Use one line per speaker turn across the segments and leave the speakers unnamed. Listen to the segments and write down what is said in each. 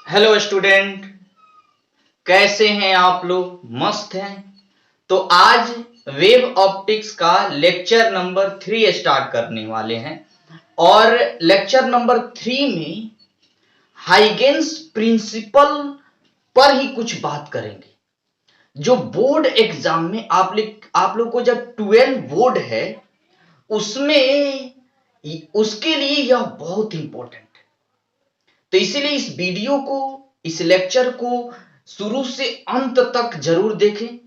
Hello student, कैसे हैं आप लोग? मस्त हैं। तो आज वेव ऑप्टिक्स का लेक्चर नंबर 3 स्टार्ट करने वाले हैं और लेक्चर नंबर 3 में हाइगेन्स प्रिंसिपल पर ही कुछ बात करेंगे। जो बोर्ड एग्जाम में आप लोग को जब 12 बोर्ड है उसमें उसके लिए यह बहुत इंपॉर्टेंट है। तो इसीलिए इस वीडियो को, इस लेक्चर को शुरू से अंत तक जरूर देखें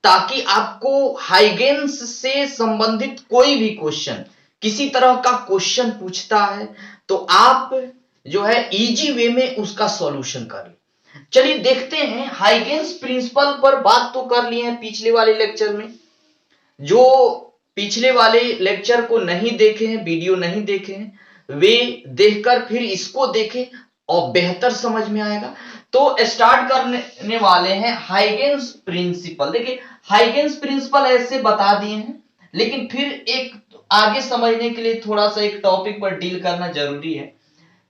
ताकि आपको हाइगेन्स से संबंधित कोई भी क्वेश्चन, किसी तरह का क्वेश्चन पूछता है तो आप जो है इजी वे में उसका सॉल्यूशन कर लें। चलिए देखते हैं। हाइगेन्स प्रिंसिपल पर बात तो कर लिए हैं पिछले वाले लेक्चर में। जो पिछले वाले लेक्चर को नहीं देखे हैं, वीडियो नहीं देखे हैं, वे देखकर फिर इसको देखें और बेहतर समझ में आएगा। तो स्टार्ट करने वाले हैं हाइगेन्स प्रिंसिपल। देखिए, हाइगेन्स प्रिंसिपल ऐसे बता दिए हैं, लेकिन फिर एक आगे समझने के लिए थोड़ा सा एक टॉपिक पर डील करना जरूरी है।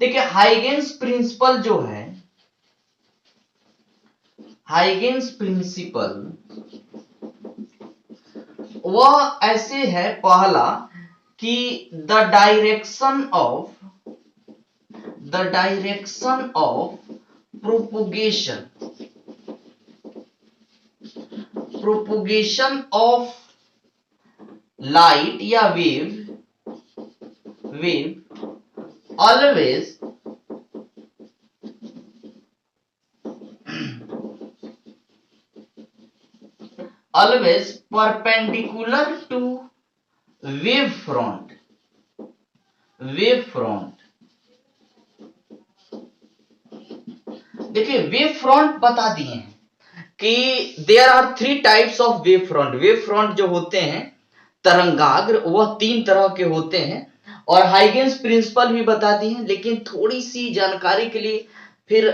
देखिए, हाइगेन्स प्रिंसिपल जो है, हाइगेन्स प्रिंसिपल वह ऐसे है, पहला कि the direction of propagation of light या wave always perpendicular to wave front। देखिए, वेव फ्रंट बता दिए हैं कि there are 3 types of wave front. Wave front जो होते हैं तरंगाग्र, वह 3 तरह के होते हैं और हाइगेन्स प्रिंसिपल भी बता दिए हैं, लेकिन थोड़ी सी जानकारी के लिए फिर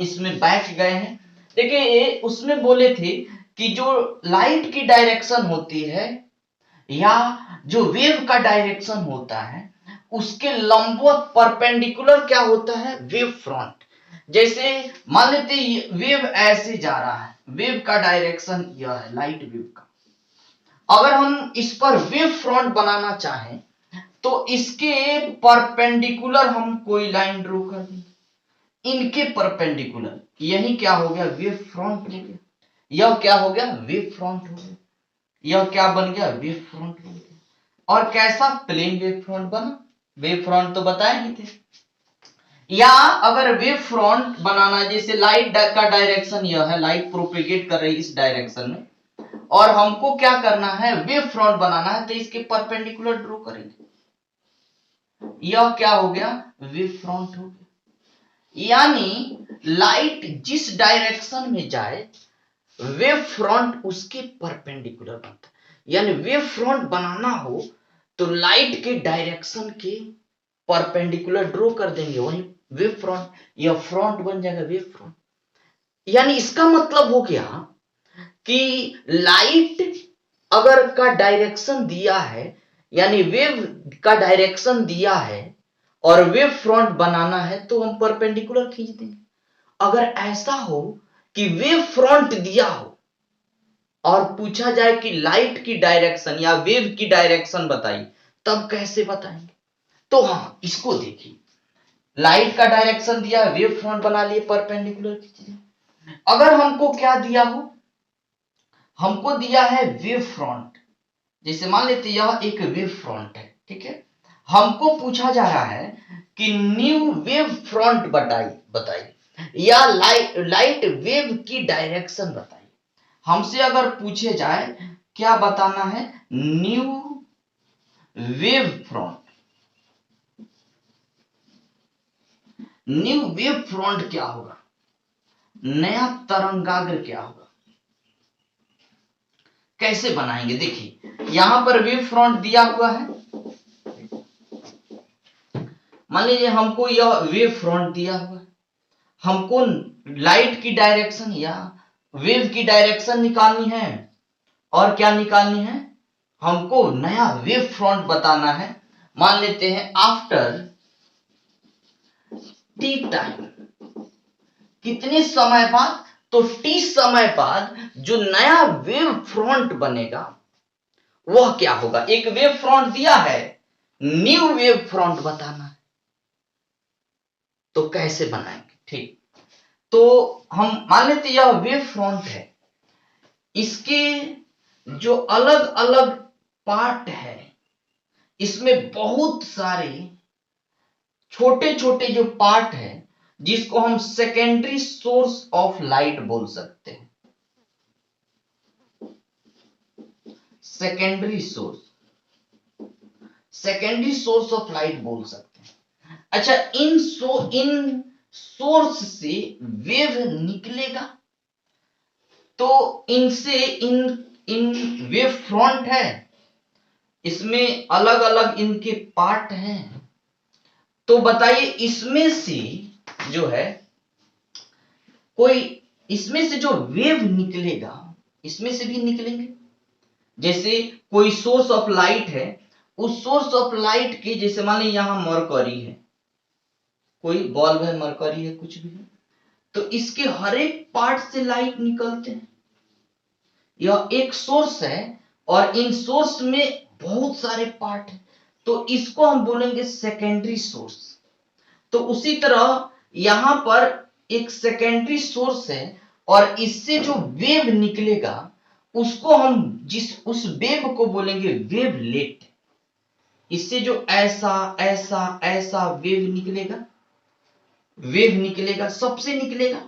इसमें बैठ गए हैं। देखिए, उसमें बोले थे कि जो लाइट की डायरेक्शन होती है या जो वेव का डायरेक्शन होता है उसके लंबवत परपेंडिकुलर क्या होता है? Wave front. जैसे मान लेते वेव ऐसे जा रहा है, वेव का डायरेक्शन यह है, लाइट वेव का। अगर हम इस पर वेव फ्रंट बनाना चाहें तो इसके परपेंडिकुलर हम कोई लाइन ड्रॉ कर देंगे, इनके परपेंडिकुलर। यही क्या हो गया? वेव फ्रंट हो गया। यह क्या हो गया? वेव फ्रंट हो गया। यह क्या बन गया? वेव फ्रंट बन गया। और कैसा? प्लेन वेव फ्रंट बना। वेव फ्रंट तो बताए ही थे। या अगर वेव फ्रंट बनाना, जैसे लाइट का डायरेक्शन यह है, लाइट प्रोपेगेट कर रही है इस डायरेक्शन में, और हमको क्या करना है? वेव फ्रंट बनाना है, तो इसके परपेंडिकुलर ड्रॉ करेंगे। यह क्या हो गया? वेव फ्रंट हो गया। यानी लाइट जिस डायरेक्शन में जाए वेव फ्रंट उसके परपेंडिकुलर बनता है। यानी वेव फ्रंट बनाना हो तो लाइट के डायरेक्शन के परपेंडिकुलर ड्रॉ कर देंगे, वही वेव फ्रंट, या फ्रंट बन जाएगा वेव फ्रंट। यानी इसका मतलब हो गया कि लाइट अगर का डायरेक्शन दिया है, यानी वेव का डायरेक्शन दिया है और वेव फ्रंट बनाना है तो हम परपेंडिकुलर खींच देंगे। अगर ऐसा हो कि वेव फ्रंट दिया हो और पूछा जाए कि लाइट की डायरेक्शन या वेव की डायरेक्शन बताइए, तब कैसे बताएंगे? तो हाँ, इसको देखिए, लाइट का डायरेक्शन दिया है, वेव फ्रंट बना लिए, परपेंडिकुलर खींचिए। अगर हमको क्या दिया हो? हमको दिया है वेव फ्रंट। जैसे मान लेते यह एक वेव फ्रंट है, ठीक है। हमको पूछा जा रहा है कि न्यू वेव फ्रंट बताइए या लाइट वेव की डायरेक्शन बताइए। हमसे अगर पूछे जाए क्या बताना है? New wave front. New wave front क्या होगा? नया तरंगाग्र क्या होगा? कैसे बनाएंगे? देखिए, यहां पर वेव फ्रंट दिया हुआ है। मान लीजिए हमको यह वेव फ्रंट दिया हुआ है, हमको लाइट की डायरेक्शन या वेव की डायरेक्शन निकालनी है। और क्या निकालनी है? हमको नया वेव फ्रंट बताना है। मान लेते हैं आफ्टर टी टाइम, कितने समय बाद? तो t समय बाद जो नया वेव फ्रंट बनेगा वह क्या होगा? एक वेव फ्रंट दिया है, न्यू वेव फ्रंट बताना है, तो कैसे बनाएंगे? ठीक, तो हम मान लेते यह वेव फ्रंट है, इसके जो अलग अलग पार्ट है, इसमें बहुत सारे छोटे छोटे जो पार्ट है, जिसको हम सेकेंडरी सोर्स ऑफ लाइट बोल सकते हैं। सेकेंडरी सोर्स ऑफ लाइट बोल सकते हैं। अच्छा, इन सोर्स से वेव निकलेगा, तो इनसे इन वेव फ्रंट है, इसमें अलग अलग इनके पार्ट हैं, तो बताइए इसमें से जो है कोई, इसमें से जो वेव निकलेगा, इसमें से भी निकलेंगे। जैसे कोई सोर्स ऑफ लाइट है, उस सोर्स ऑफ लाइट के, जैसे मान लीजिए यहां मरकरी है, कोई बल्ब है, मरकरी है, कुछ भी है, तो इसके हर एक पार्ट से लाइट निकलते हैं। यह एक सोर्स है और इन सोर्स में बहुत सारे पार्ट हैं, तो इसको हम बोलेंगे सेकेंडरी सोर्स। तो उसी तरह यहां पर एक सेकेंडरी सोर्स है और इससे जो वेव निकलेगा उसको हम उस वेव को बोलेंगे वेवलेट। इससे जो ऐसा ऐसा ऐसा वेव निकलेगा, सबसे निकलेगा,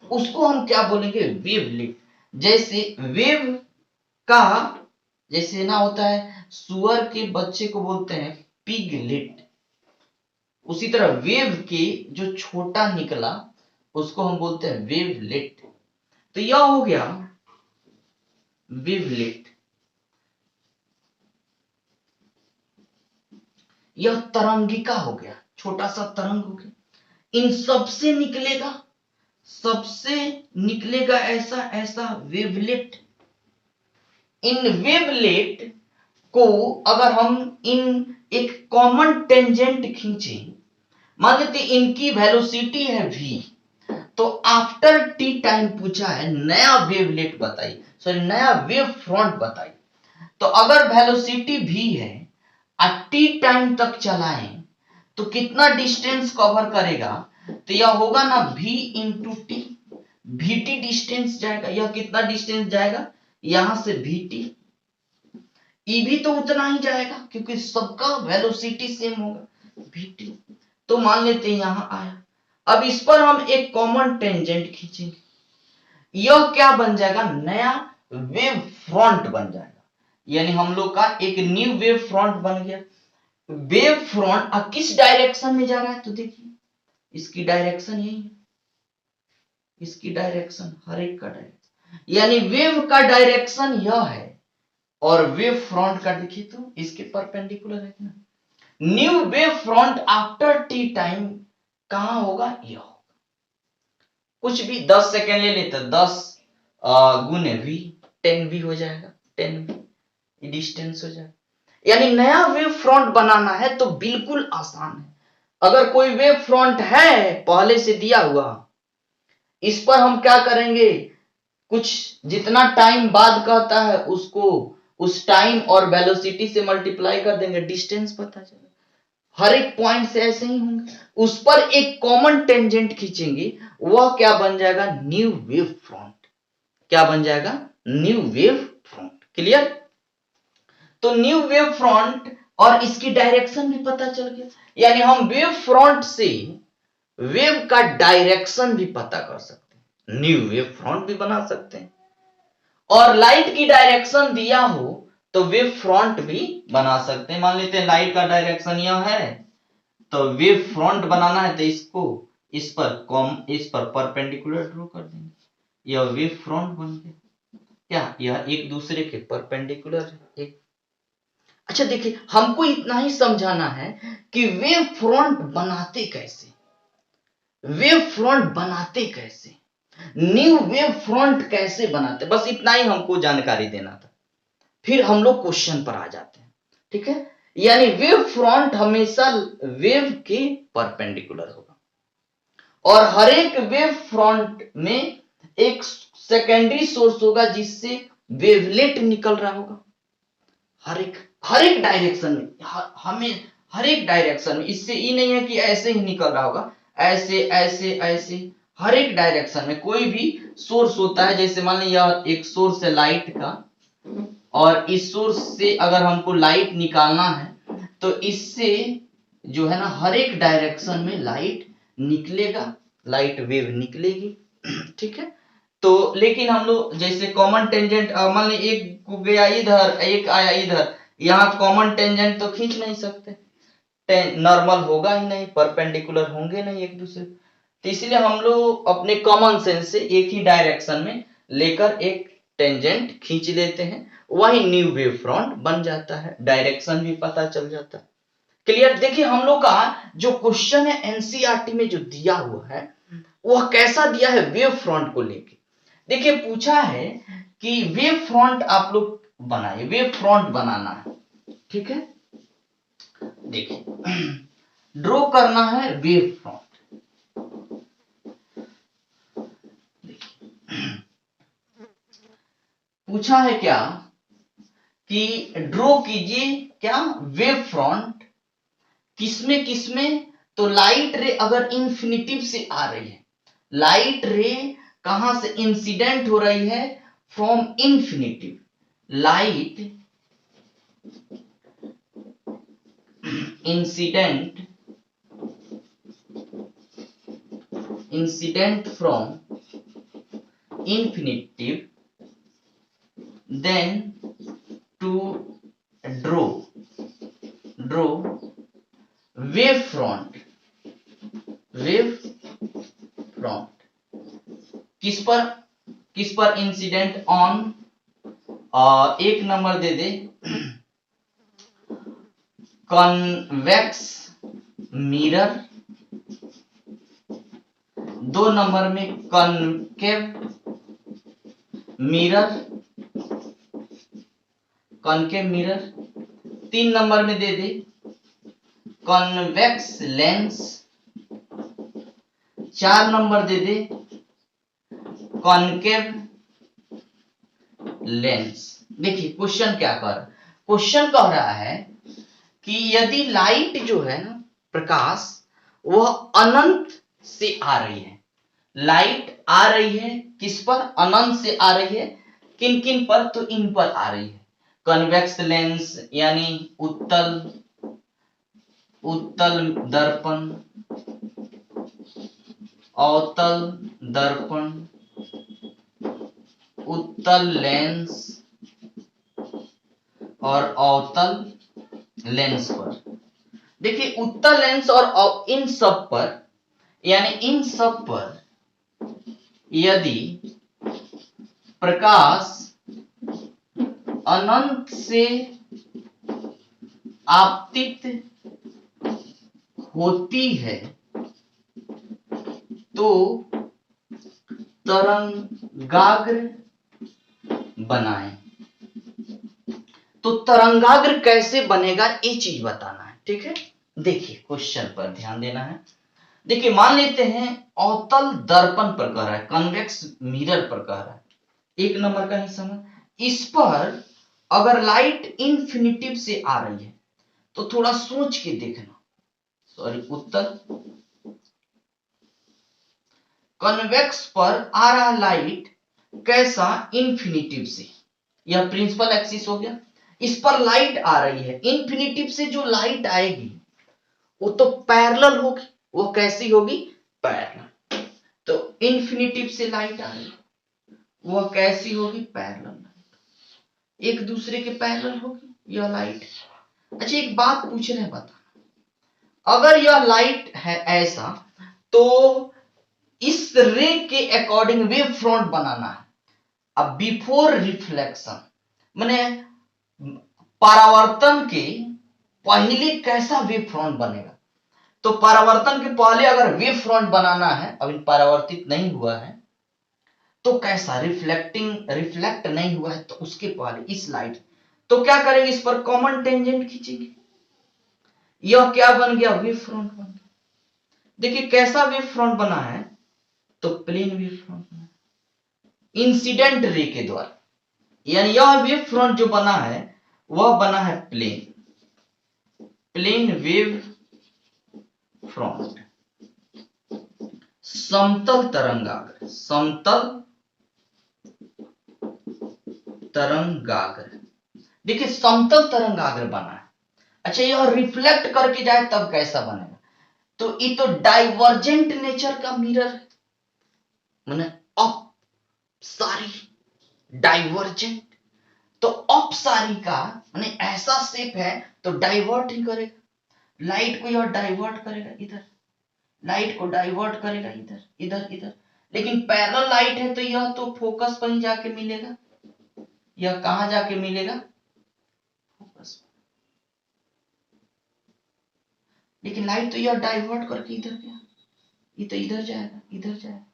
उसको हम क्या बोलेंगे? वेवलेट। जैसे वेव का, जैसे ना होता है सुअर के बच्चे को बोलते हैं पिगलेट, उसी तरह वेव के जो छोटा निकला उसको हम बोलते हैं वेवलेट। तो यह हो गया वेवलेट। यह तरंगिका हो गया, छोटा सा तरंग हो गया। इन सबसे निकलेगा ऐसा ऐसा वेवलेट। इन वेवलेट को अगर हम इन एक कॉमन टेंजेंट खींचें, मान लेते इनकी वेलोसिटी है v, तो आफ्टर टी टाइम पूछा है नया वेवलेट बताइए, सॉरी नया वेव फ्रंट बताइए। तो अगर वेलोसिटी v है और टी टाइम तक चलाएं तो कितना डिस्टेंस कवर करेगा? तो यह होगा ना v into T, vt distance जाएगा। यह कितना डिस्टेंस जाएगा? यहां से vt, ई भी तो उतना ही जाएगा क्योंकि सबका वेलोसिटी सेम होगा vt। तो मान लेते हैं यहां आया। अब इस पर हम एक कॉमन टेंजेंट खींचेंगे, यह क्या बन जाएगा? नया वेव फ्रंट बन जाएगा, यानी हम लोग का एक न्यू वेव फ्रंट बन गया। वेव फ्रंट किस डायरेक्शन में जा रहा है? तो देखिए इसकी डायरेक्शन यही है, इसकी डायरेक्शन, हर एक का डायरेक्शन, यानी वेव का डायरेक्शन यह है और वेव फ्रंट का देखिए तो इसके परपेंडिकुलर है ना। New wave front after T time कहां होगा? यह होगा, कुछ भी 10 सेकेंड ले लेते, 10 गुने v, 10v हो जाएगा, 10v डिस्टेंस हो जाएगा। यानी नया वेव फ्रंट बनाना है तो बिल्कुल आसान है। अगर कोई वेव फ्रंट है पहले से दिया हुआ, इस पर हम क्या करेंगे? कुछ जितना टाइम बाद कहता है उसको उस टाइम और वेलोसिटी से मल्टीप्लाई कर देंगे, डिस्टेंस पता चलेगा। हर एक पॉइंट से ऐसे ही होंगे, उस पर एक कॉमन टेंजेंट खींचेंगे, वह क्या बन जाएगा? New wave front. क्या बन जाएगा? New wave front. क्लियर? तो न्यू वेव फ्रंट और इसकी डायरेक्शन भी पता चल गया, यानी हम वेव फ्रंट से वेव का डायरेक्शन भी पता कर सकते हैं, न्यू वेव फ्रंट भी बना सकते हैं। और लाइट की डायरेक्शन दिया हो तो वेव फ्रंट भी बना सकते हैं। मान लेते हैं लाइट का डायरेक्शन यह है, तो वेव फ्रंट बनाना है तो इसको इस पर परपेंडिकुलर ड्रॉ कर देंगे, यह वेव फ्रंट बन गया। क्या यह एक दूसरे के परपेंडिकुलर है एक। अच्छा देखिए, हमको इतना ही समझाना है कि वेव फ्रंट बनाते कैसे, न्यू वेव फ्रंट कैसे बनाते, बस इतना ही हमको जानकारी देना था। फिर हम लोग क्वेश्चन पर आ जाते हैं, ठीक है। यानी वेव फ्रंट हमेशा वेव के परपेंडिकुलर होगा और हर एक वेव फ्रंट में एक सेकेंडरी सोर्स होगा जिससे वेवलेट निकल रहा होगा। हर एक डायरेक्शन में, हमें हर एक डायरेक्शन में, इससे ये नहीं है कि ऐसे ही निकल रहा होगा, ऐसे ऐसे ऐसे, हर एक डायरेक्शन में कोई भी सोर्स होता है। जैसे मान लीजिए यह एक सोर्स है लाइट का, और इस सोर्स से अगर हमको लाइट निकालना है तो इससे जो है ना हर एक डायरेक्शन में लाइट निकलेगा, लाइट वेव निकलेगी। ठीक है। तो लेकिन हम लोग जैसे कॉमन टेंजेंट, मान लीजिए एक गया इधर एक आया इधर, यहाँ कॉमन टेंजेंट तो खींच नहीं सकते, नॉर्मल होगा ही नहीं, परपेंडिकुलर होंगे नहीं एक दूसरे। तो इसलिए हम लोग अपने कॉमन सेंस से एक ही डायरेक्शन में लेकर एक टेंजेंट खींच लेते हैं, वही न्यू वेव फ्रंट बन जाता है, डायरेक्शन भी पता चल जाता है। क्लियर। देखिए हम लोग का जो क्वेश्चन है एनसीईआरटी में जो दिया हुआ है वह कैसा दिया है, वेव फ्रंट को लेके। देखिए पूछा है कि वेव फ्रंट आप लोग बनाइए, वेव फ्रंट बनाना है। ठीक है। देखिए ड्रॉ करना है वेव फ्रंट। पूछा है क्या कि ड्रॉ कीजिए क्या, वेव फ्रंट किसमें किसमें, तो लाइट रे अगर इंफिनिटिव से आ रही है, लाइट रे कहां से इंसिडेंट हो रही है, from infinitive, light incident from infinitive, then to draw wave front किस पर इंसिडेंट ऑन, एक नंबर दे दे कॉन्वेक्स मिरर, 2 नंबर में कॉनकेव मिरर, 3 नंबर में दे दे कॉन्वेक्स लेंस, 4 नंबर दे दे कॉनकेव लेंस। देखिए क्वेश्चन क्या कर, क्वेश्चन कह रहा है कि यदि लाइट जो है ना, प्रकाश, वह अनंत से आ रही है, लाइट आ रही है किस पर, अनंत से आ रही है, किन किन पर, तो इन पर आ रही है। कन्वेक्स लेंस यानी उत्तल दर्पण, अवतल दर्पण, उत्तल लेंस और अवतल लेंस पर। देखिए उत्तल लेंस और इन सब पर, यानी इन सब पर यदि प्रकाश अनंत से आपतित होती है तो तरंगाग्र बनाएं। तो तरंगाग्र कैसे बनेगा ये चीज बताना है। ठीक है। देखिए क्वेश्चन पर ध्यान देना है। देखिए मान लेते हैं अवतल दर्पण पर कह रहा है, कन्वेक्स मिरर पर कह रहा है, 1 नंबर का ही समझ। इस पर अगर लाइट इंफिनिटिव से आ रही है तो थोड़ा सोच के देखना, सॉरी उत्तल, कन्वेक्स पर आ रहा लाइट कैसा, इंफिनिटिव से, यह प्रिंसिपल एक्सिस हो गया। इस पर लाइट आ रही है, इंफिनिटिव से जो लाइट आएगी वो तो पैरेलल होगी, वो कैसी होगी, पैरेलल। तो इंफिनिटिव से लाइट आ रही है, वह कैसी होगी, पैरेलल, एक दूसरे के पैरेलल होगी यह लाइट। अच्छा एक बात पूछ रहे हैं, बता, अगर यह लाइट है ऐसा तो इस रे के अकॉर्डिंग वेव फ्रंट बनाना है। अब बिफोर रिफ्लेक्शन माने परावर्तन के पहले कैसा वेव फ्रंट बनेगा, तो परावर्तन के पहले अगर वेव फ्रंट बनाना है, अभी परावर्तित नहीं हुआ है तो कैसा, रिफ्लेक्ट नहीं हुआ है तो उसके पहले इस लाइट, तो क्या करेंगे, इस पर कॉमन टेंजेंट खींचेंगे, यह क्या बन गया, वेव फ्रंट बन गया। देखिए कैसा वेव फ्रंट बना है, तो प्लेन वेव फ्रंट बना है इंसिडेंट रे के द्वारा, यानी यह वेव फ्रंट जो बना है वह बना है प्लेन वेव फ्रंट, समतल तरंगाग्र, समतल तरंगाग्र। देखिए समतल तरंगाग्र बना है। अच्छा यह रिफ्लेक्ट करके जाए तब कैसा बनेगा, तो ये तो डाइवर्जेंट नेचर का मिरर है, माने अपसारी, डाइवर्जेंट, तो अपसारी का माने ऐसा शेप है तो डाइवर्ट ही करेगा, लाइट को यह डाइवर्ट करेगा इधर, लाइट को डाइवर्ट करेगा इधर इधर इधर, लेकिन पैरेलल लाइट है तो यह तो फोकस पर ही जाके मिलेगा, यह कहां जाके मिलेगा, फोकस। लेकिन लाइट तो यह डाइवर्ट करके इधर गया, ये तो इधर जाएगा इधर जाएगा।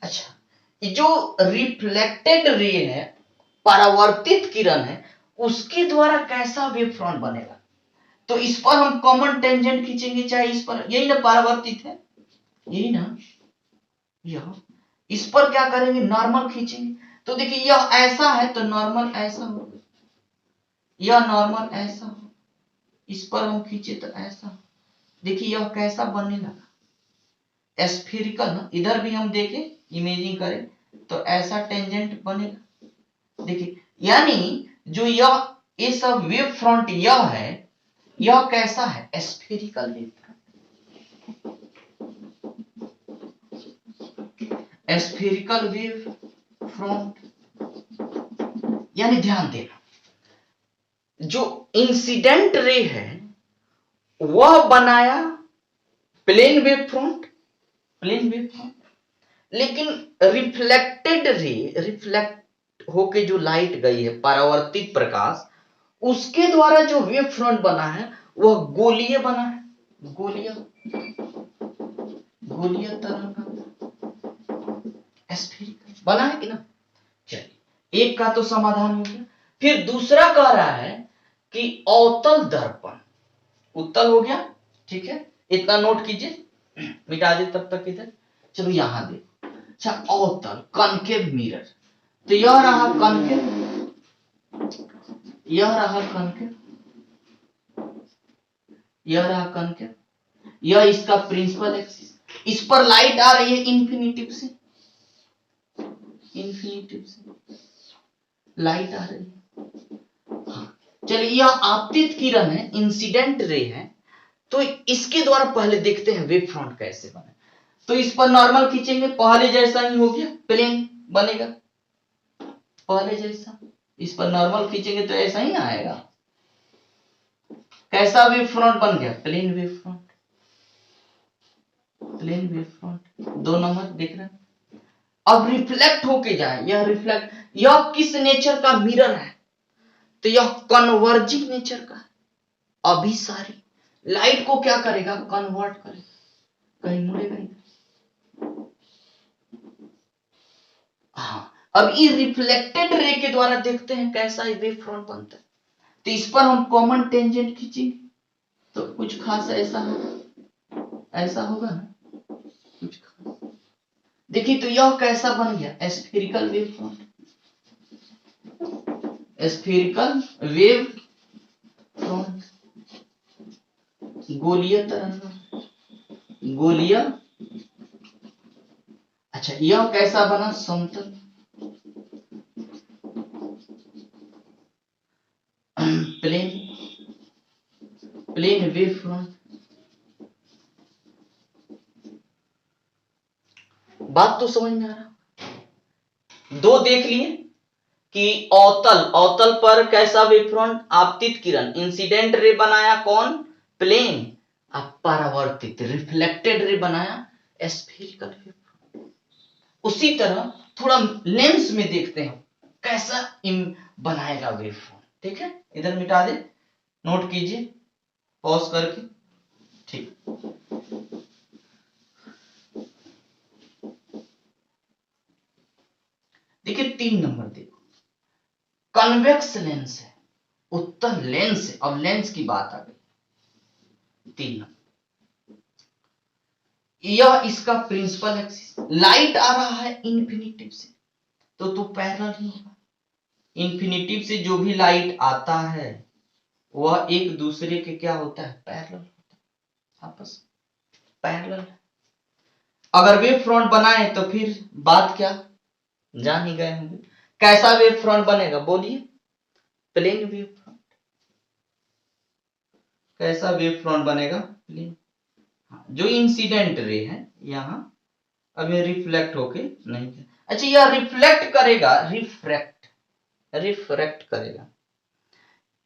अच्छा ये जो रिफ्लेक्टेड रे है, परावर्तित किरण है, उसके द्वारा कैसा वेव फ्रंट बनेगा, तो इस पर हम कॉमन टेंजेंट खींचेंगे, चाहे इस पर, यही ना परावर्तित है, यही ना, यह इस पर क्या करेंगे, नॉर्मल खींचेंगे, तो देखिए यह ऐसा है तो नॉर्मल ऐसा होगा, यह नॉर्मल ऐसा हो, इस पर हम खींचे तो ऐसा, देखिए यह कैसा बनने लगा, स्फेरिकल ना, इधर भी हम देखें इमेजिंग करें तो ऐसा टेंजेंट बनेगा। देखिए यानी जो ये सब वेव फ्रंट यह है, यह कैसा है, spherical wave front, spherical wave front. यानी ध्यान देना जो इंसिडेंट रे है वह बनाया plane wave front, plane wave front, लेकिन रिफ्लेक्टेड रे, रिफ्लेक्ट होके जो लाइट गई है, परावर्तित प्रकाश, उसके द्वारा जो वेव फ्रंट बना है वह गोलीय बना है, गोलीय, गोलीय तरंग स्फेरिकल बना है कि ना। चलिए एक का तो समाधान हो गया, फिर दूसरा कह रहा है कि अवतल दर्पण, उत्तल हो गया, ठीक है, इतना नोट कीजिए, मिटा दे तब तक इधर, चलो यहां देखो। अच्छा अवतल कॉन्केव मिरर, तो यह रहा कॉन्केव, यह रहा कॉन्केव, यह रहा कॉन्केव, यह इसका प्रिंसिपल एक्सिस, इस पर लाइट आ रही है इन्फिनिटिव से, इन्फिनिटिव से लाइट आ रही है। हाँ चलिए यह आपतित किरण है, इंसिडेंट रे है, तो इसके द्वारा पहले देखते हैं वेव फ्रंट कैसे बने, तो इस पर नॉर्मल खींचेंगे, पहले जैसा ही हो गया, प्लेन बनेगा, पहले जैसा, इस पर नॉर्मल खींचेंगे तो ऐसा ही आएगा, कैसा वेव फ्रंट बन गया, plane wave front, plane wave front, 2 number देख रहे हैं। अब रिफ्लेक्ट होके जाए, यह रिफ्लेक्ट, यह किस नेचर का मिरर है, तो यह कन्वर्जिंग नेचर का है, अभिसारी, लाइट को क्या करेगा, कन्वर्ट करेगा, कहीं मुड़ेगा नहीं। हाँ अब ये रिफ्लेक्टेड रे के द्वारा देखते हैं कैसा वेव फ्रंट बनता है, तो इस पर हम कॉमन टेंजेंट खींचेंगे तो कुछ खास ऐसा होगा, ऐसा होगा ना, कुछ खास। देखिए तो यह कैसा बन गया, spherical wave front, spherical wave front, गोलीय तरंग, गोलीय। अच्छा यह कैसा बना, समतल, प्लेन, प्लेन वेव फ्रंट। बात तो समझ में आ रहा, 2 देख लिए कि अवतल, अवतल पर कैसा वेव फ्रंट, आपतित किरण, इंसिडेंट रे बनाया कौन, प्लेन, अब परावर्तित रिफ्लेक्टेड रे बनाया स्फेरिकल वेव फ्रंट। उसी तरह थोड़ा लेंस में देखते हैं कैसा बनाएगा वेव फ्रंट, ठीक है, इधर मिटा दे, नोट कीजिए पॉज करके, ठीक। देखिए 3 नंबर देखो, कन्वेक्स लेंस है, उत्तल लेंस है, अब लेंस की बात आ गई, 3 नंबर, यह इसका प्रिंसिपल एक्सिस। लाइट आ रहा है इन्फिनिटिव से तो पैरेलल ही होगा। इन्फिनिटिव से जो भी लाइट आता है वह एक दूसरे के क्या होता है, पैरेलल होता है, आपस पैरेलल। अगर वेव फ्रंट बनाए तो फिर बात क्या, जान ही गए होंगे। कैसा वेव फ्रंट बनेगा बोलिए, प्लेन वेव फ्रंट। कैसा वेव फ्रंट बनेगा, प्लेन। जो इंसिडेंट रे है यहाँ अब ये रिफ्लेक्ट होके नहीं, अच्छा यह रिफ्लेक्ट करेगा, रिफ्रैक्ट करेगा,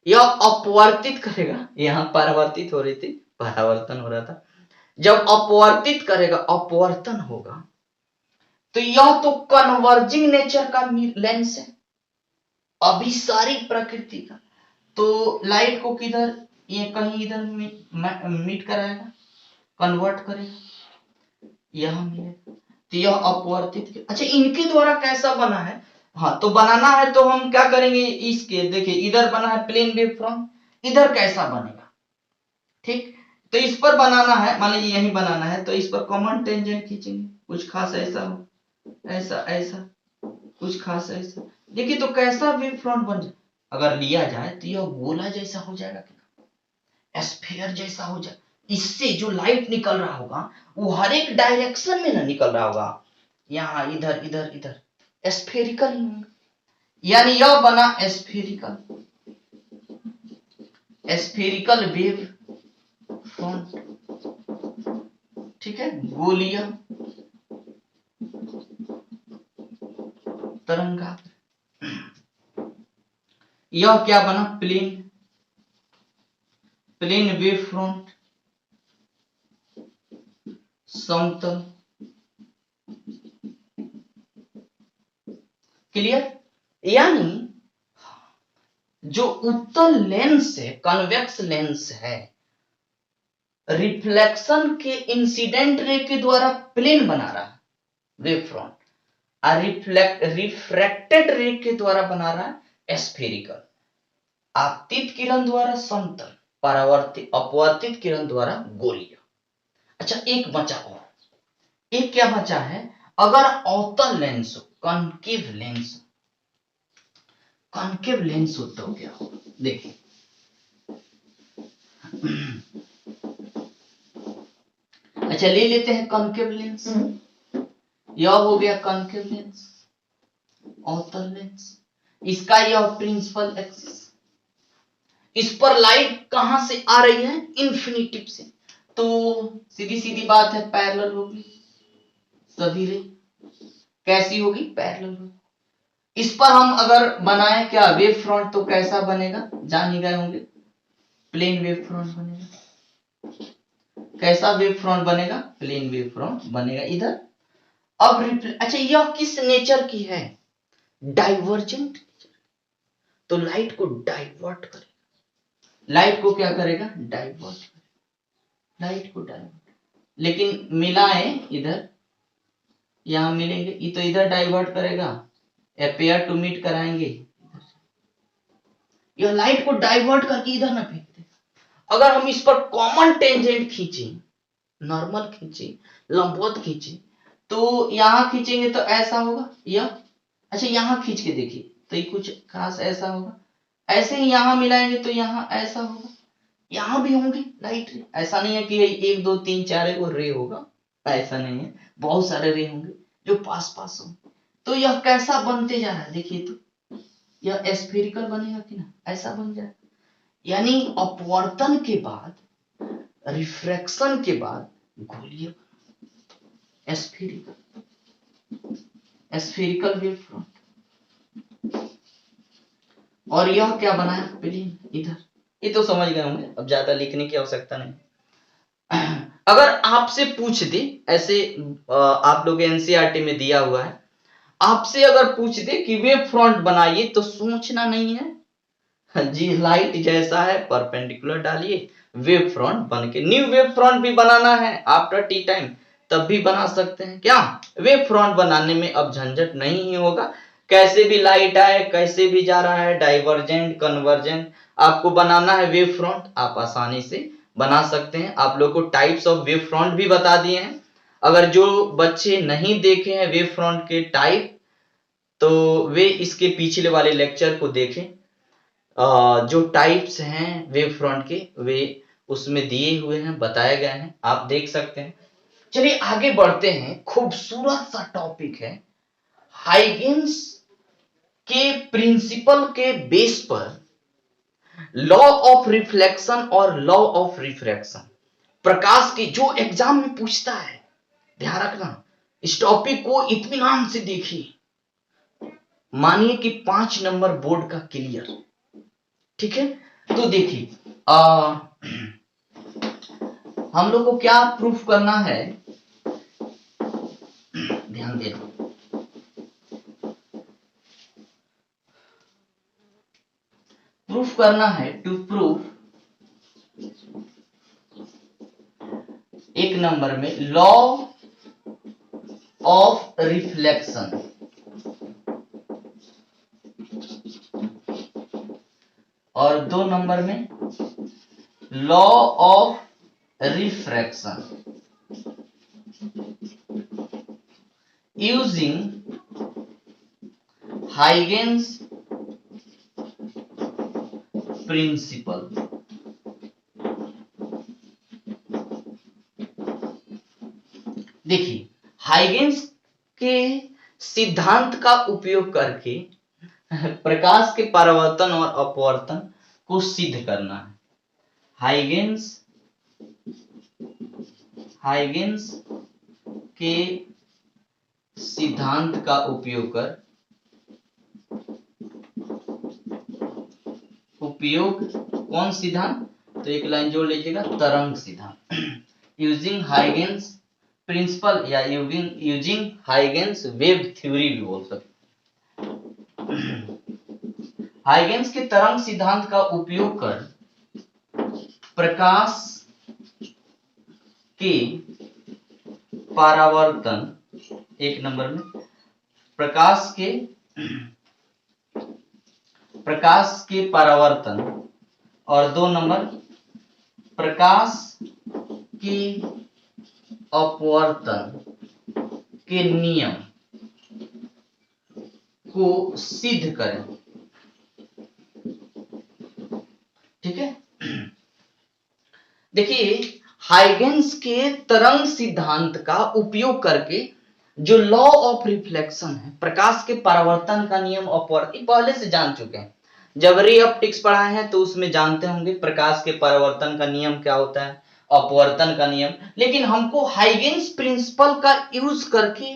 यह अपवर्तित करेगा। यहाँ परावर्तित हो रही थी, परावर्तन हो रहा था। जब अपवर्तित करेगा, अपवर्तन होगा, तो यह तो कन्वर्जिंग नेचर का लेंस है, अभिसारी प्रकृति का। तो लाइट को किधर, ये कहीं इधर मीट कराएगा, कन्वर्ट करेगा, यहां मिलेगा, तो यह अपवर्तित। अच्छा इनके द्वारा कैसा बना है, हाँ तो बनाना है तो हम क्या करेंगे, इसके देखिए इधर बना है प्लेन वेव फ्रंट, इधर कैसा बनेगा, ठीक। तो इस पर बनाना है, मान लीजिए यही बनाना है, तो इस पर कॉमन टेंजेंट खींचेंगे, कुछ खास ऐसा हो, ऐसा ऐसा, कुछ खास ऐसा। देखिए तो कैसा वेव फ्रंट बन जाए, अगर लिया जाए तो यह गोला जैसा हो जाएगा, स्फीयर जैसा हो जाए। इससे जो लाइट निकल रहा होगा वो हर एक डायरेक्शन में ना निकल रहा होगा, यहाँ इधर इधर इधर, स्फेरिकल, यानी यह बना स्फेरिकल, स्फेरिकल वेव फ्रंट, ठीक है, गोलीय तरंगाग्र। यह क्या बना, प्लेन वेव फ्रंट, समतल। क्लियर, यानी जो उत्तल लेंस है, कन्वेक्स लेंस है, रिफ्लेक्शन के इंसिडेंट रे के द्वारा प्लेन बना रहा है वेव फ्रंट, और रिफ्रैक्टेड रे के द्वारा बना रहा है स्फेरिकल। आपतित किरण द्वारा समतल, परावर्तित अपवर्तित किरण द्वारा गोलीय। अच्छा एक बचा और, एक क्या बचा है, अगर अवतल लेंस हो, कॉन्केव लेंस, कॉन्केव लेंस हो तो क्या होगा, देखिए अच्छा ले लेते हैं कॉन्केव लेंस, यह हो गया कॉन्केव लेंस, अवतल लेंस, इसका यह प्रिंसिपल एक्सिस, इस पर लाइट कहां से आ रही है, इन्फिनिटिव से, तो सीधी सीधी बात है पैरेलल होगी सभी रे, कैसी होगी, पैरेलल होगी। इस पर हम अगर बनाए क्या वेव फ्रंट तो कैसा बनेगा, जान ही गए होंगे, प्लेन वेव फ्रंट बनेगा। कैसा वेव फ्रंट बनेगा, प्लेन वेव फ्रंट बनेगा इधर। अब अच्छा यह किस नेचर की है, डाइवर्जेंट, तो लाइट को डाइवर्ट करेगा, लाइट को क्या करेगा, डाइवर्ट करेगा, लाइट को डाइवर्ट, लेकिन मिलाए इधर, यहां मिलेंगे, ये तो इधर डाइवर्ट करेगा, अपेयर टू मीट कराएंगे, यह लाइट को डाइवर्ट करके इधर ना फेंक दे। अगर हम इस पर कॉमन टेंजेंट खींचे, नॉर्मल खींचे, लंबवत खींचे, तो यहां खींचेंगे तो ऐसा होगा यह, अच्छा यहां खींच के देखिए तो ये कुछ खास ऐसा होगा, ऐसे ही यहां मिलाएंगे तो यहां ऐसा होगा, यहां भी होंगे लाइट रे, ऐसा नहीं है कि 1 2 3 4 वो रे होगा, ऐसा नहीं है, बहुत सारे रे होंगे जो पास पास होंगे। तो यह कैसा बनते जा रहा है, देखिए तो यह स्फेरिकल बनेगा कि ना, ऐसा बन जाए, यानी अपवर्तन के बाद, रिफ्रैक्शन के बाद गोलीय, स्फेरिकल, स्फेरिकल वेव फ्रंट। और यह क्या बना है, प्लेन इधर, ये तो समझ गए होंगे, अब ज्यादा लिखने की आवश्यकता नहीं। अगर आपसे पूछ दे ऐसे, आप लोग एनसीईआरटी में दिया हुआ है, आपसे अगर पूछ दे कि वेव फ्रंट बनाइए, तो सोचना नहीं है जी, लाइट जैसा है परपेंडिकुलर डालिए, वेव फ्रंट बन के, न्यू वेव फ्रंट भी बनाना है आफ्टर टी टाइम तब भी बना सकते हैं, क्या वेव फ्रंट बनाने में अब झंझट नहीं ही होगा, कैसे भी लाइट आए, कैसे भी जा रहा है, डाइवर्जेंट कन्वर्जेंट आपको बनाना है वेव फ्रंट, आप आसानी से बना सकते हैं। आप लोग को टाइप्स ऑफ वेव फ्रंट भी बता दिए हैं, अगर जो बच्चे नहीं देखे हैं वेव फ्रंट के टाइप, तो वे इसके पिछले वाले लेक्चर को देखें। जो टाइप्स हैं वेव फ्रंट के वे उसमें दिए हुए हैं, बताए गए हैं, आप देख सकते हैं। चलिए आगे बढ़ते हैं। खूबसूरत सा टॉपिक है, हाइगेन्स के प्रिंसिपल के बेस पर लॉ ऑफ रिफ्लेक्शन और लॉ ऑफ रिफ्रैक्शन, प्रकाश की जो एग्जाम में पूछता है, ध्यान रखना इस टॉपिक को इत्मीनान से देखिए। मानिए कि 5 नंबर बोर्ड का क्लियर, ठीक है। तो देखिए हम लोग को क्या प्रूफ करना है, ध्यान देना। प्रूफ करना है, टू प्रूफ एक नंबर में लॉ ऑफ रिफ्लेक्शन, और 2 नंबर में law of refraction using Huygens principle. देखिए हाइगेन्स के सिद्धांत का उपयोग करके प्रकाश के परावर्तन और अपवर्तन को सिद्ध करना है। हाइगेन्स के सिद्धांत का उपयोग कर कौन सिद्धांत, तो एक लाइन जोड़ लीजिएगा, तरंग सिद्धांत। यूजिंग हाइगेन्स प्रिंसिपल या यूजिंग हाइगेन्स वेव थ्योरी भी बोल सकते। हाइगेन्स के तरंग सिद्धांत का उपयोग कर प्रकाश के परावर्तन, एक नंबर में प्रकाश के परावर्तन, और 2 नंबर प्रकाश के अपवर्तन के नियम को सिद्ध करें, ठीक है। देखिए हाइगेन्स के तरंग सिद्धांत का उपयोग करके जो लॉ ऑफ रिफ्लेक्शन है, प्रकाश के परावर्तन का नियम, अपवर्तन, पहले से जान चुके हैं। जब रे ऑप्टिक्स पढ़ाए हैं तो उसमें जानते होंगे प्रकाश के परावर्तन का नियम क्या होता है, अपवर्तन का नियम। लेकिन हमको हाइगेन्स प्रिंसिपल का यूज करके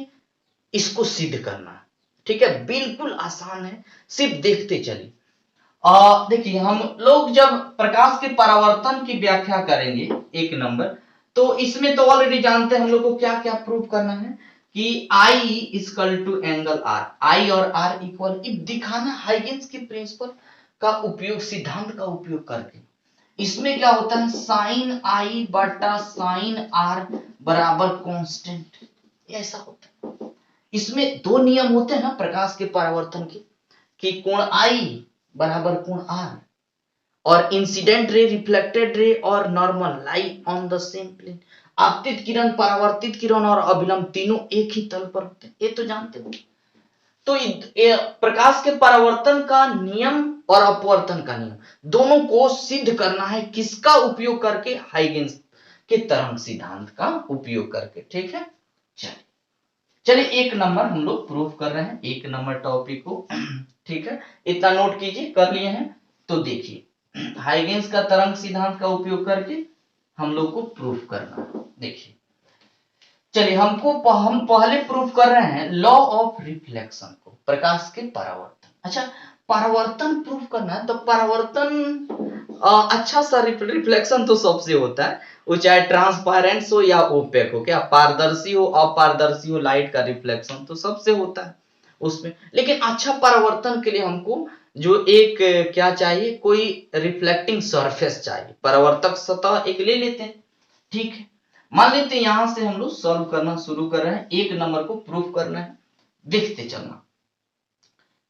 इसको सिद्ध करना है, ठीक है। बिल्कुल आसान है, सिर्फ देखते चलिए। देखिए हम लोग जब प्रकाश के परावर्तन की व्याख्या करेंगे, एक नंबर, तो इसमें तो ऑलरेडी जानते हैं हम लोग को क्या क्या प्रूव करना है कि I equal to angle R, I और R इक्वल, दिखाना हाइगेन्स के प्रिंसिपल का उपयोग, सिद्धांत का उपयोग करके। इसमें क्या होता है, साइन I बटा साइन R बराबर कांस्टेंट, ऐसा होता है। इसमें 2 नियम होते हैं ना प्रकाश के परावर्तन के, कि कोण I बराबर कोण R, और इंसिडेंट रे, रिफ्लेक्टेड रे और normal lie on the same plane. आपतित किरण, परावर्तित किरण और अभिलंब तीनों एक ही तल पर होते हैं, ये तो जानते हो। तो प्रकाश के परावर्तन का नियम और अपवर्तन का नियम दोनों को सिद्ध करना है, किसका उपयोग करके, हाइगेन्स के तरंग सिद्धांत का उपयोग करके, ठीक है। चलिए 1 नंबर हम लोग प्रूफ कर रहे हैं, 1 नंबर टॉपिक को, ठीक है। इतना नोट कीजिए, कर लिए हैं तो देखिए हाइगेन्स का तरंग सिद्धांत का उपयोग करके हम लोग को प्रूफ करना है। देखिए चलिए हम पहले प्रूफ कर रहे हैं लॉ ऑफ रिफ्लेक्शन को, प्रकाश के परावर्तन। अच्छा परावर्तन प्रूफ करना है तो परावर्तन अच्छा सा रिफ्लेक्शन तो सबसे होता है, वो चाहे ट्रांसपेरेंट हो या ओपेक हो, क्या पारदर्शी हो अपारदर्शी हो, लाइट का रिफ्लेक्शन तो सबसे होता है उसमें। लेकिन अच्छा परावर्तन के लिए हमको जो एक क्या चाहिए, कोई रिफ्लेक्टिंग सरफेस चाहिए, परावर्तक सतह एक ले लेते हैं, ठीक है। मान लेते हैं यहां से हम लोग सॉल्व करना शुरू कर रहे हैं, 1 नंबर को प्रूफ करना है, देखते चलना।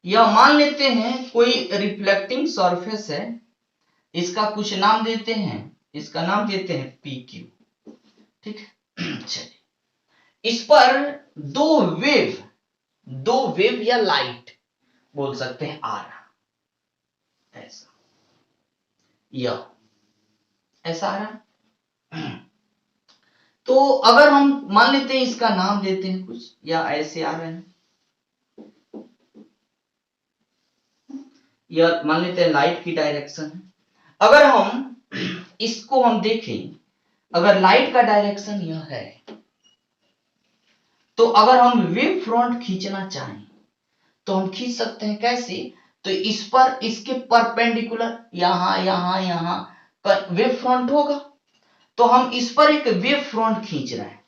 या मान लेते हैं कोई रिफ्लेक्टिंग सरफेस है, इसका कुछ नाम देते हैं, इसका नाम देते हैं PQ, ठीक है। चलिए इस पर दो वेव या लाइट बोल सकते हैं आ रहा, ऐसा, यह ऐसा आ रहा। तो अगर हम मान लेते हैं इसका नाम देते हैं कुछ, या ऐसे आ रहे हैं, या मान लेते हैं लाइट की डायरेक्शन है। अगर हम इसको हम देखें, अगर लाइट का डायरेक्शन यह है, तो अगर हम वेव फ्रंट खींचना चाहें तो हम खींच सकते हैं। कैसे? तो इस पर इसके परपेंडिकुलर यहां वेव फ्रंट होगा, तो हम इस पर एक वेव फ्रंट खींच रहे हैं,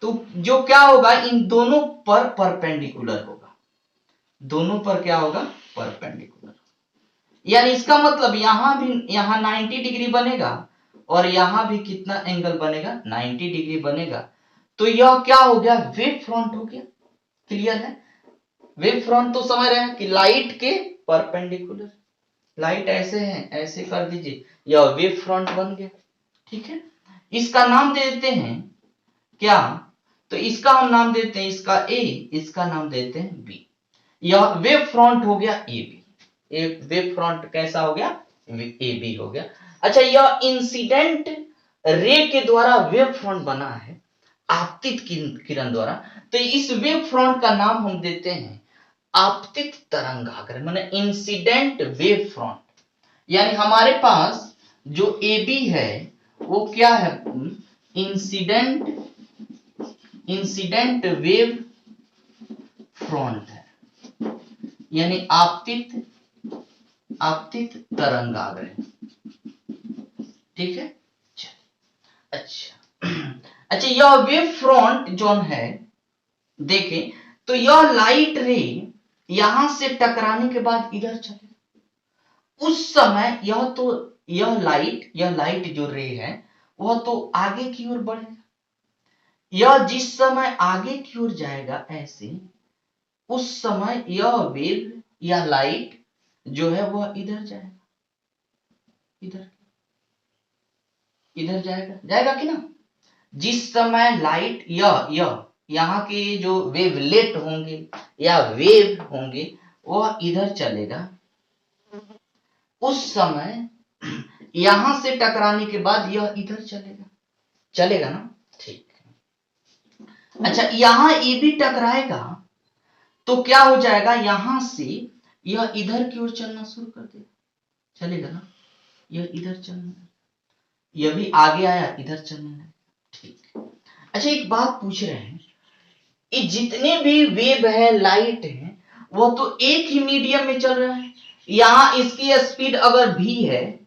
तो जो क्या होगा, इन दोनों पर परपेंडिकुलर होगा, दोनों पर क्या होगा, परपेंडिकुलर। यानी इसका मतलब यहां 90 डिग्री बनेगा, और यहां भी कितना एंगल बनेगा, 90 डिग्री बनेगा। तो यह क्या हो गया, वेव फ्रंट हो गया। क्लियर है? वेव फ्रंट तो समझ रहे हैं कि लाइट के परपेंडिकुलर, लाइट ऐसे है, ऐसे कर दीजिए, यह वेव फ्रंट बन गया। ठीक है, इसका नाम दे देते हैं क्या, तो इसका हम नाम देते हैं, इसका ए, इसका नाम देते हैं बी। यह वेव फ्रंट हो गया ए बी। एक वेव फ्रंट कैसा हो गया, ए बी हो गया। अच्छा, यह इंसिडेंट रे के द्वारा वेव फ्रंट बना है, आपतित किरण द्वारा। तो इस वेव फ्रंट का नाम हम देते हैं आपतित तरंगाग्र, माने इंसिडेंट वेव फ्रंट। यानी हमारे पास जो ए बी है वो क्या है, इंसिडेंट वेव फ्रंट है, यानी आपतित तरंगाग्र। ठीक है, अच्छा। अच्छा, यह वेव फ्रंट जोन है, देखें तो यह लाइट रे यहां से टकराने के बाद इधर चले, उस समय यह लाइट जो रे है वह तो आगे की ओर बढ़ेगा। यह जिस समय आगे की ओर जाएगा ऐसे, उस समय यह वेव या लाइट जो है वह इधर जाएगा, इधर जाएगा कि ना। जिस समय लाइट यहाँ के जो वेवलेट होंगे या वेव होंगे वह इधर चलेगा, उस समय यहां से टकराने के बाद यह इधर चलेगा ना। ठीक है, अच्छा, यहां ये भी टकराएगा तो क्या हो जाएगा, यहां से यह इधर की ओर चलना शुरू कर देगा, चलेगा ना, यह इधर चलना, यह भी आगे आया इधर चलने लगा। ठीक। अच्छा, एक बात पूछ रहे हैं, ये जितने भी वेव है, लाइट है, वो तो एक ही मीडियम में चल रहा है। यहां इसकी स्पीड अगर v है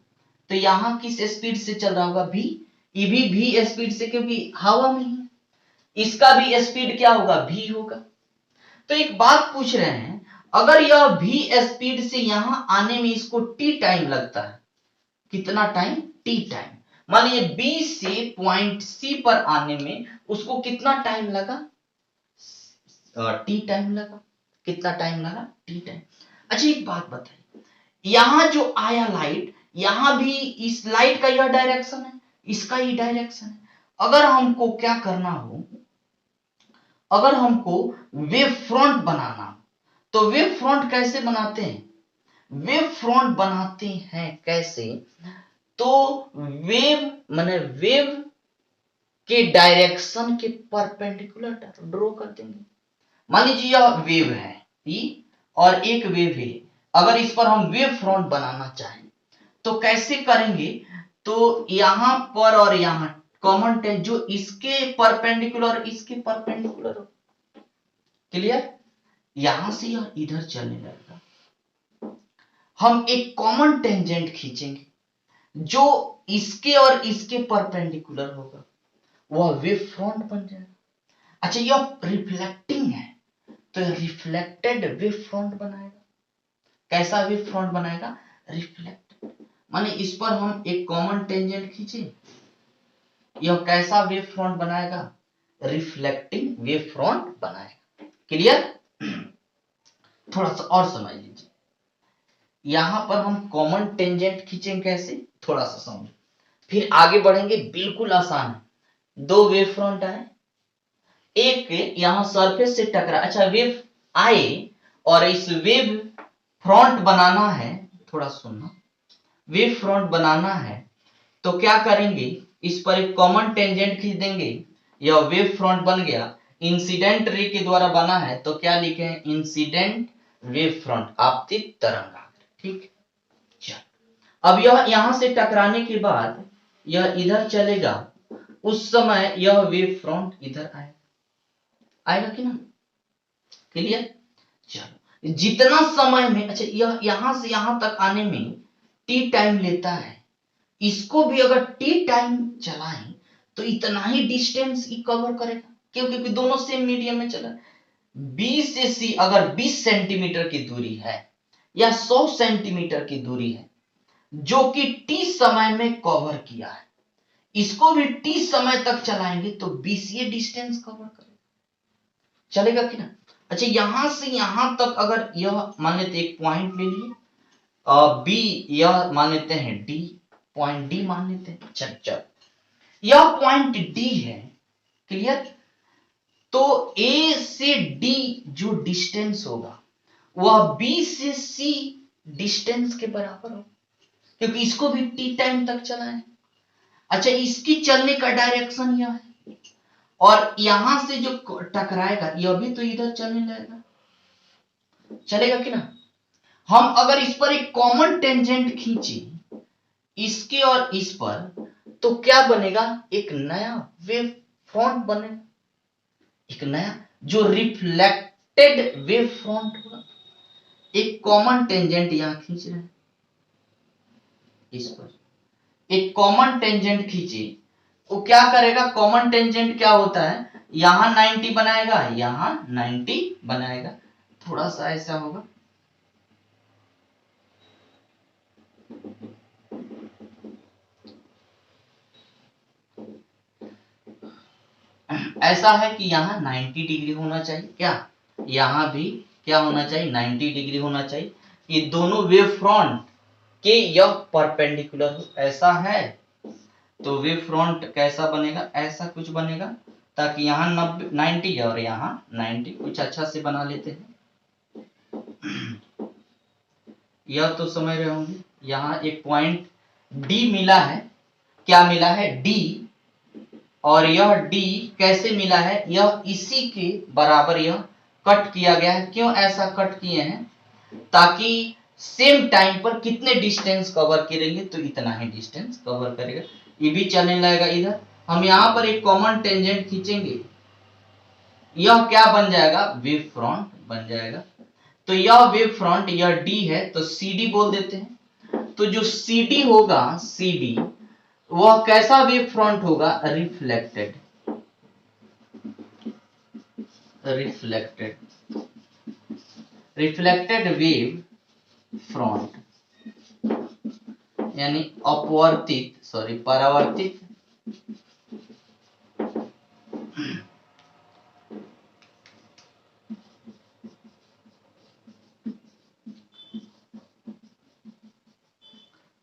तो यहां किस स्पीड से चल रहा होगा, v। ये भी v स्पीड से, क्योंकि हवा में है, इसका भी स्पीड क्या होगा, v होगा। तो एक बात पूछ रहे हैं, अगर यह v स्पीड से यहां आने में इसको t टाइम लगता है, कितना टाइम, t टाइम। मान लीजिए b से पॉइंट c पर आने में उसको कितना टाइम लगा, टी टाइम लगा। कितना टाइम लगा, टी टाइम। अच्छा, एक बात बताइए, यहां जो आया लाइट, यहां भी इस लाइट का यह डायरेक्शन है, इसका ही डायरेक्शन है। अगर हमको क्या करना हो, अगर हमको वेव फ्रंट बनाना हो, तो वेव फ्रंट कैसे बनाते हैं, वेव फ्रंट बनाते हैं कैसे, तो वेव माने वेव के डायरेक्शन के परपेंडिकुलर ड्रॉ कर देंगे। मान लीजिए यह वेव है ई, और एक वेव है, अगर इस पर हम वेव फ्रंट बनाना चाहें तो कैसे करेंगे, तो यहां पर और यहां कॉमन टेंजेंट जो इसके परपेंडिकुलर, इसके परपेंडिकुलर हो। क्लियर? यहां से यह इधर चलने लगेगा, हम एक कॉमन टेंजेंट खींचेंगे जो इसके और इसके परपेंडिकुलर होगा, वह वेव फ्रंट बन जाएगा। अच्छा, यह रिफ्लेक्टिंग है तो रिफ्लेक्टेड वेव फ्रंट बनाएगा। कैसा वेव फ्रंट बनाएगा, रिफ्लेक्टेड, माने इस पर हम एक कॉमन टेंजेंट खींचे, यह कैसा वेव फ्रंट बनाएगा, रिफ्लेक्टिंग वेव फ्रंट बनाएगा। क्लियर? थोड़ा सा और समझ लीजिए, यहां पर हम कॉमन टेंजेंट खींचेंगे कैसे, थोड़ा सा समझो, फिर आगे बढ़ेंगे। बिल्कुल आसान है, दो वेव फ्रंट आए, एक यहां सरफेस से टकरा, अच्छा वेव आए और इस वेव फ्रंट बनाना है, थोड़ा सुनना, वेव फ्रंट बनाना है तो क्या करेंगे, इस पर एक कॉमन टेंजेंट खींच देंगे, यह वेव फ्रंट बन गया, इंसिडेंट रे के द्वारा बना है तो क्या लिखे हैं, इंसिडेंट वेव फ्रंट, आपतित तरंगाग्र, ठीक। चल अब यह यहां से टकराने के बाद यह इधर चलेगा, उस समय यह वेव फ्रंट इधर आएगा, आएगा कि ना, क्लियर। चलो जितना समय में, अच्छा यह यहां से यहां तक आने में टी टाइम लेता है, इसको भी अगर टी टाइम चलाएं तो इतना ही डिस्टेंस ही कवर करेगा, क्योंकि दोनों सेम मीडियम में चला। बी से सी अगर 20 सेंटीमीटर की दूरी है या 100 सेंटीमीटर की दूरी है जो कि टी समय में कवर किया है, इसको भी टी समय तक चलाएंगे तो 20 ये डिस्टेंस कवर करेगा, चलेगा कि ना। अच्छा यहां से यहां तक अगर यह मान लेते एक पॉइंट ले लिए, बी यह मान लेते हैं डी, पॉइंट डी मान लेते हैं, चल यह पॉइंट डी है, क्लियर। तो ए से डी जो डिस्टेंस होगा वह बी से सी डिस्टेंस के बराबर होगा, क्योंकि इसको भी टी टाइम तक चला है। अच्छा इसकी चलने का डायरेक्शन यह है और यहां से जो टकराएगा यह भी तो इधर चलने लगेगा, चलेगा कि ना। हम अगर इस पर एक कॉमन टेंजेंट खींचे इसके और इस पर तो क्या बनेगा, एक नया वेव फ्रंट बनेगा, एक नया जो रिफ्लेक्टेड वेव फ्रंट होगा। एक कॉमन टेंजेंट यहां खींच रहे हैं, इस पर एक कॉमन टेंजेंट खींचे, वो क्या करेगा, कॉमन टेंजेंट क्या होता है, यहां 90 बनाएगा, यहां 90 बनाएगा, थोड़ा सा ऐसा होगा, ऐसा है कि यहाँ 90 डिग्री होना चाहिए, क्या यहाँ भी क्या होना चाहिए, 90 डिग्री होना चाहिए, ये दोनों वेव फ्रंट के यह परपेंडिकुलर हो, ऐसा है तो वेव फ्रंट कैसा बनेगा, ऐसा कुछ बनेगा, ताकि यहाँ 90 और यहाँ 90, कुछ अच्छा से बना लेते हैं। यह तो समझ रहे होंगे, यहाँ एक पॉइंट डी मिला है, क्या मिला है, डी, और यह डी कैसे मिला है, यह इसी के बराबर यह कट किया गया है, क्यों ऐसा कट किए हैं, ताकि सेम टाइम पर कितने डिस्टेंस कवर करेंगे तो इतना ही डिस्टेंस कवर करेगा, ये भी चलने लगेगा इधर। हम यहां पर एक कॉमन टेंजेंट खींचेंगे, यह क्या बन जाएगा, वेव फ्रंट बन जाएगा, तो यह वेव फ्रंट यह डी है तो सी डी बोल देते हैं, तो जो सी डी होगा, सी डी वह कैसा वेव फ्रंट होगा, reflected, reflected, reflected wave front, यानी अपवर्तित, सॉरी परावर्तित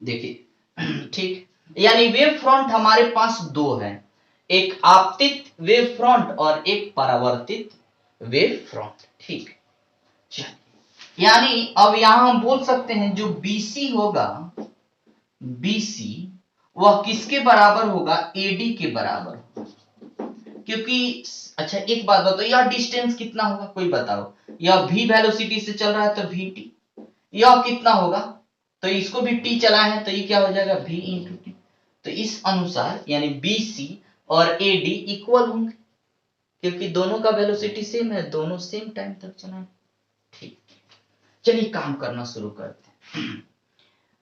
देखिए, ठीक, यानी वेव फ्रंट हमारे पास दो है, एक आपतित वेव फ्रंट और एक परावर्तित वेव फ्रंट, ठीक। यानी अब यहां हम बोल सकते हैं जो BC होगा, BC वह किसके बराबर होगा, AD के बराबर होगा, क्योंकि अच्छा एक बात बताओ, यह डिस्टेंस कितना होगा, कोई बताओ, यह v वेलोसिटी से चल रहा है तो vt, यह कितना होगा, तो इसको भी t चला है तो ये क्या हो जाएगा, v इंटू टी, तो इस अनुसार यानी BC और AD इक्वल होंगे, क्योंकि दोनों का वेलोसिटी सेम है, दोनों सेम टाइम तक चलाएं, ठीक। चलिए काम करना शुरू करते हैं।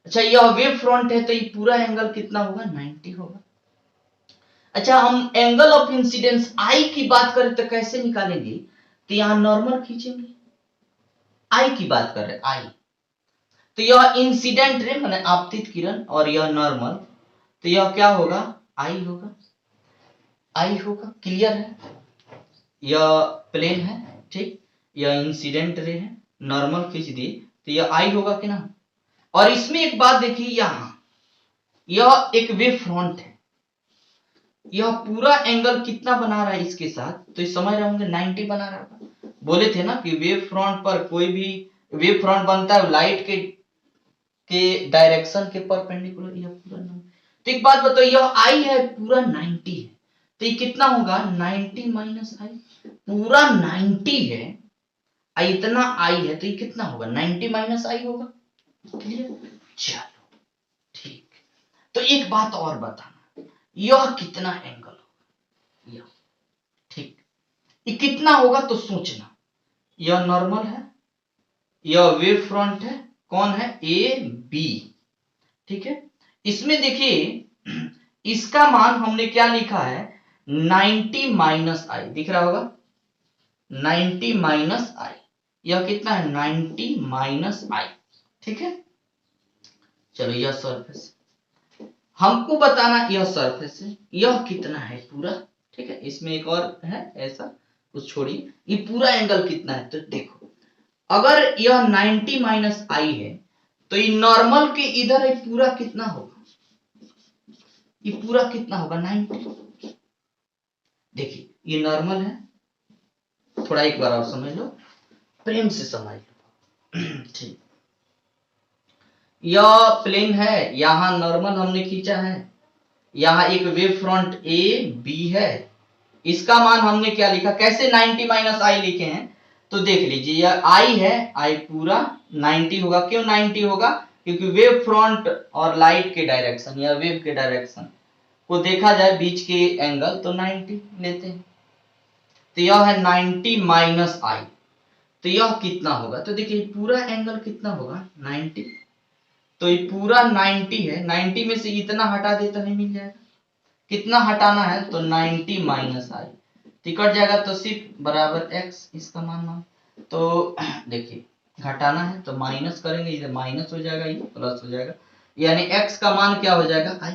अच्छा यह वेव फ्रंट है तो ये पूरा एंगल कितना होगा, 90 होगा। अच्छा हम एंगल ऑफ इंसिडेंस आई की बात करें तो कैसे निकालेंगे, तो यहां नॉर्मल खींचेंगे, आई की बात कर रहे आई, तो यह इंसिडेंट रे माने आपतित किरण और यह नॉर्मल, तो यह क्या होगा, आई होगा, आई होगा, क्लियर है, यह प्लेन है, ठीक, यह इंसिडेंट रे है, नॉर्मल खींच दिए तो यह आई होगा कि ना। और इसमें एक बात देखिए, यहां यह एक वेव फ्रंट है, यह पूरा एंगल कितना बना रहा है इसके साथ, तो ये समझ रहे होंगे 90 बना रहा है। बोले थे ना कि वेव फ्रंट पर कोई भी वेव फ्रंट बनता है लाइट के डायरेक्शन के परपेंडिकुलर, यह पूरा 90। तो एक बात बताओ, यह आई है पूरा 90 है, तो ये कितना होगा 90 माइनस आई, पूरा 90 है, इतना आई है, तो ये कितना होगा 90 माइनस आई होगा। क्लियर? चलो ठीक। तो एक बात और बताना, यह कितना एंगल होगा, यह ठीक, ये कितना होगा तो सोचना। यह नॉर्मल है, यह वेव फ्रंट है, कौन है ए बी, ठीक है। इसमें देखिए इसका मान हमने क्या लिखा है 90 माइनस आई, दिख रहा होगा 90 माइनस आई, यह कितना है 90 माइनस आई, ठीक है। चलो यह सरफेस हमको बताना, यह सरफेस है, यह कितना है पूरा, ठीक है। इसमें एक और है ऐसा, कुछ छोड़िए, ये पूरा एंगल कितना है, तो देखो अगर यह 90 माइनस आई है, तो ये नॉर्मल के इधर है, पूरा कितना होगा, ये पूरा कितना होगा 90। देखिए ये नॉर्मल है, थोड़ा एक बार और समझ लो, प्रेम से समझ लो ठीक। यह प्लेन है, यहां नॉर्मल हमने खींचा है, यहां एक वेव फ्रंट ए बी है, इसका मान हमने क्या लिखा, कैसे 90 माइनस आई लिखे हैं, तो देख लीजिए यह आई है, आई पूरा 90 होगा, क्यों 90 होगा, क्योंकि वेव फ्रंट और लाइट के डायरेक्शन या वेव के डायरेक्शन को देखा जाए बीच के एंगल, तो 90 लेते हैं, तो यह है 90 माइनस आई, तो यह कितना होगा, तो देखिए पूरा एंगल कितना होगा 90, तो ये पूरा 90 है, 90 में से इतना हटा दे तो नहीं मिल जाएगा, कितना हटाना है, तो 90 माइनस आई, टिकट जाएगा तो सिर्फ बराबर x, इसका मान तो देखिए घटाना है तो माइनस करेंगे, इधर माइनस हो जाएगा, ये प्लस हो जाएगा, यानी x का मान क्या हो जाएगा i।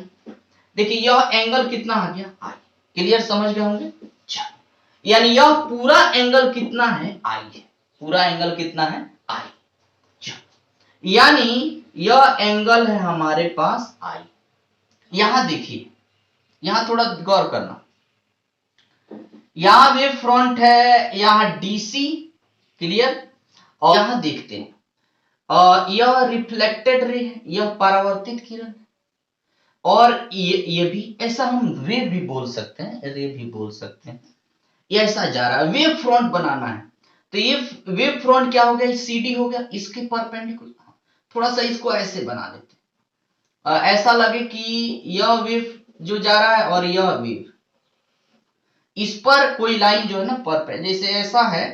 देखिए यह एंगल कितना आ गया i, क्लियर समझ गए होंगे। यानी यह पूरा एंगल कितना है i है, पूरा एंगल कितना है i, यानी यह एंगल है हमारे पास i। यहां देखिए, यहां थोड़ा गौर करना, यहां वेव फ्रंट है, यहां डीसी, क्लियर, और यहां देखते हैं यह रिफ्लेक्टेड रे है, यह परावर्तित किरण है, और ये भी ऐसा हम वेव भी बोल सकते हैं, रे भी बोल सकते हैं, ये ऐसा जा रहा है, वेव फ्रंट बनाना है, तो ये वेव फ्रंट क्या हो गया, सीडी हो गया, इसके परपेंडिकुलर, थोड़ा सा इसको ऐसे बना देते हैं, ऐसा लगे कि यह वेव जो जा रहा है और यह वेव, इस पर कोई लाइन जो है ना परपेंडिकुलर, जैसे ऐसा है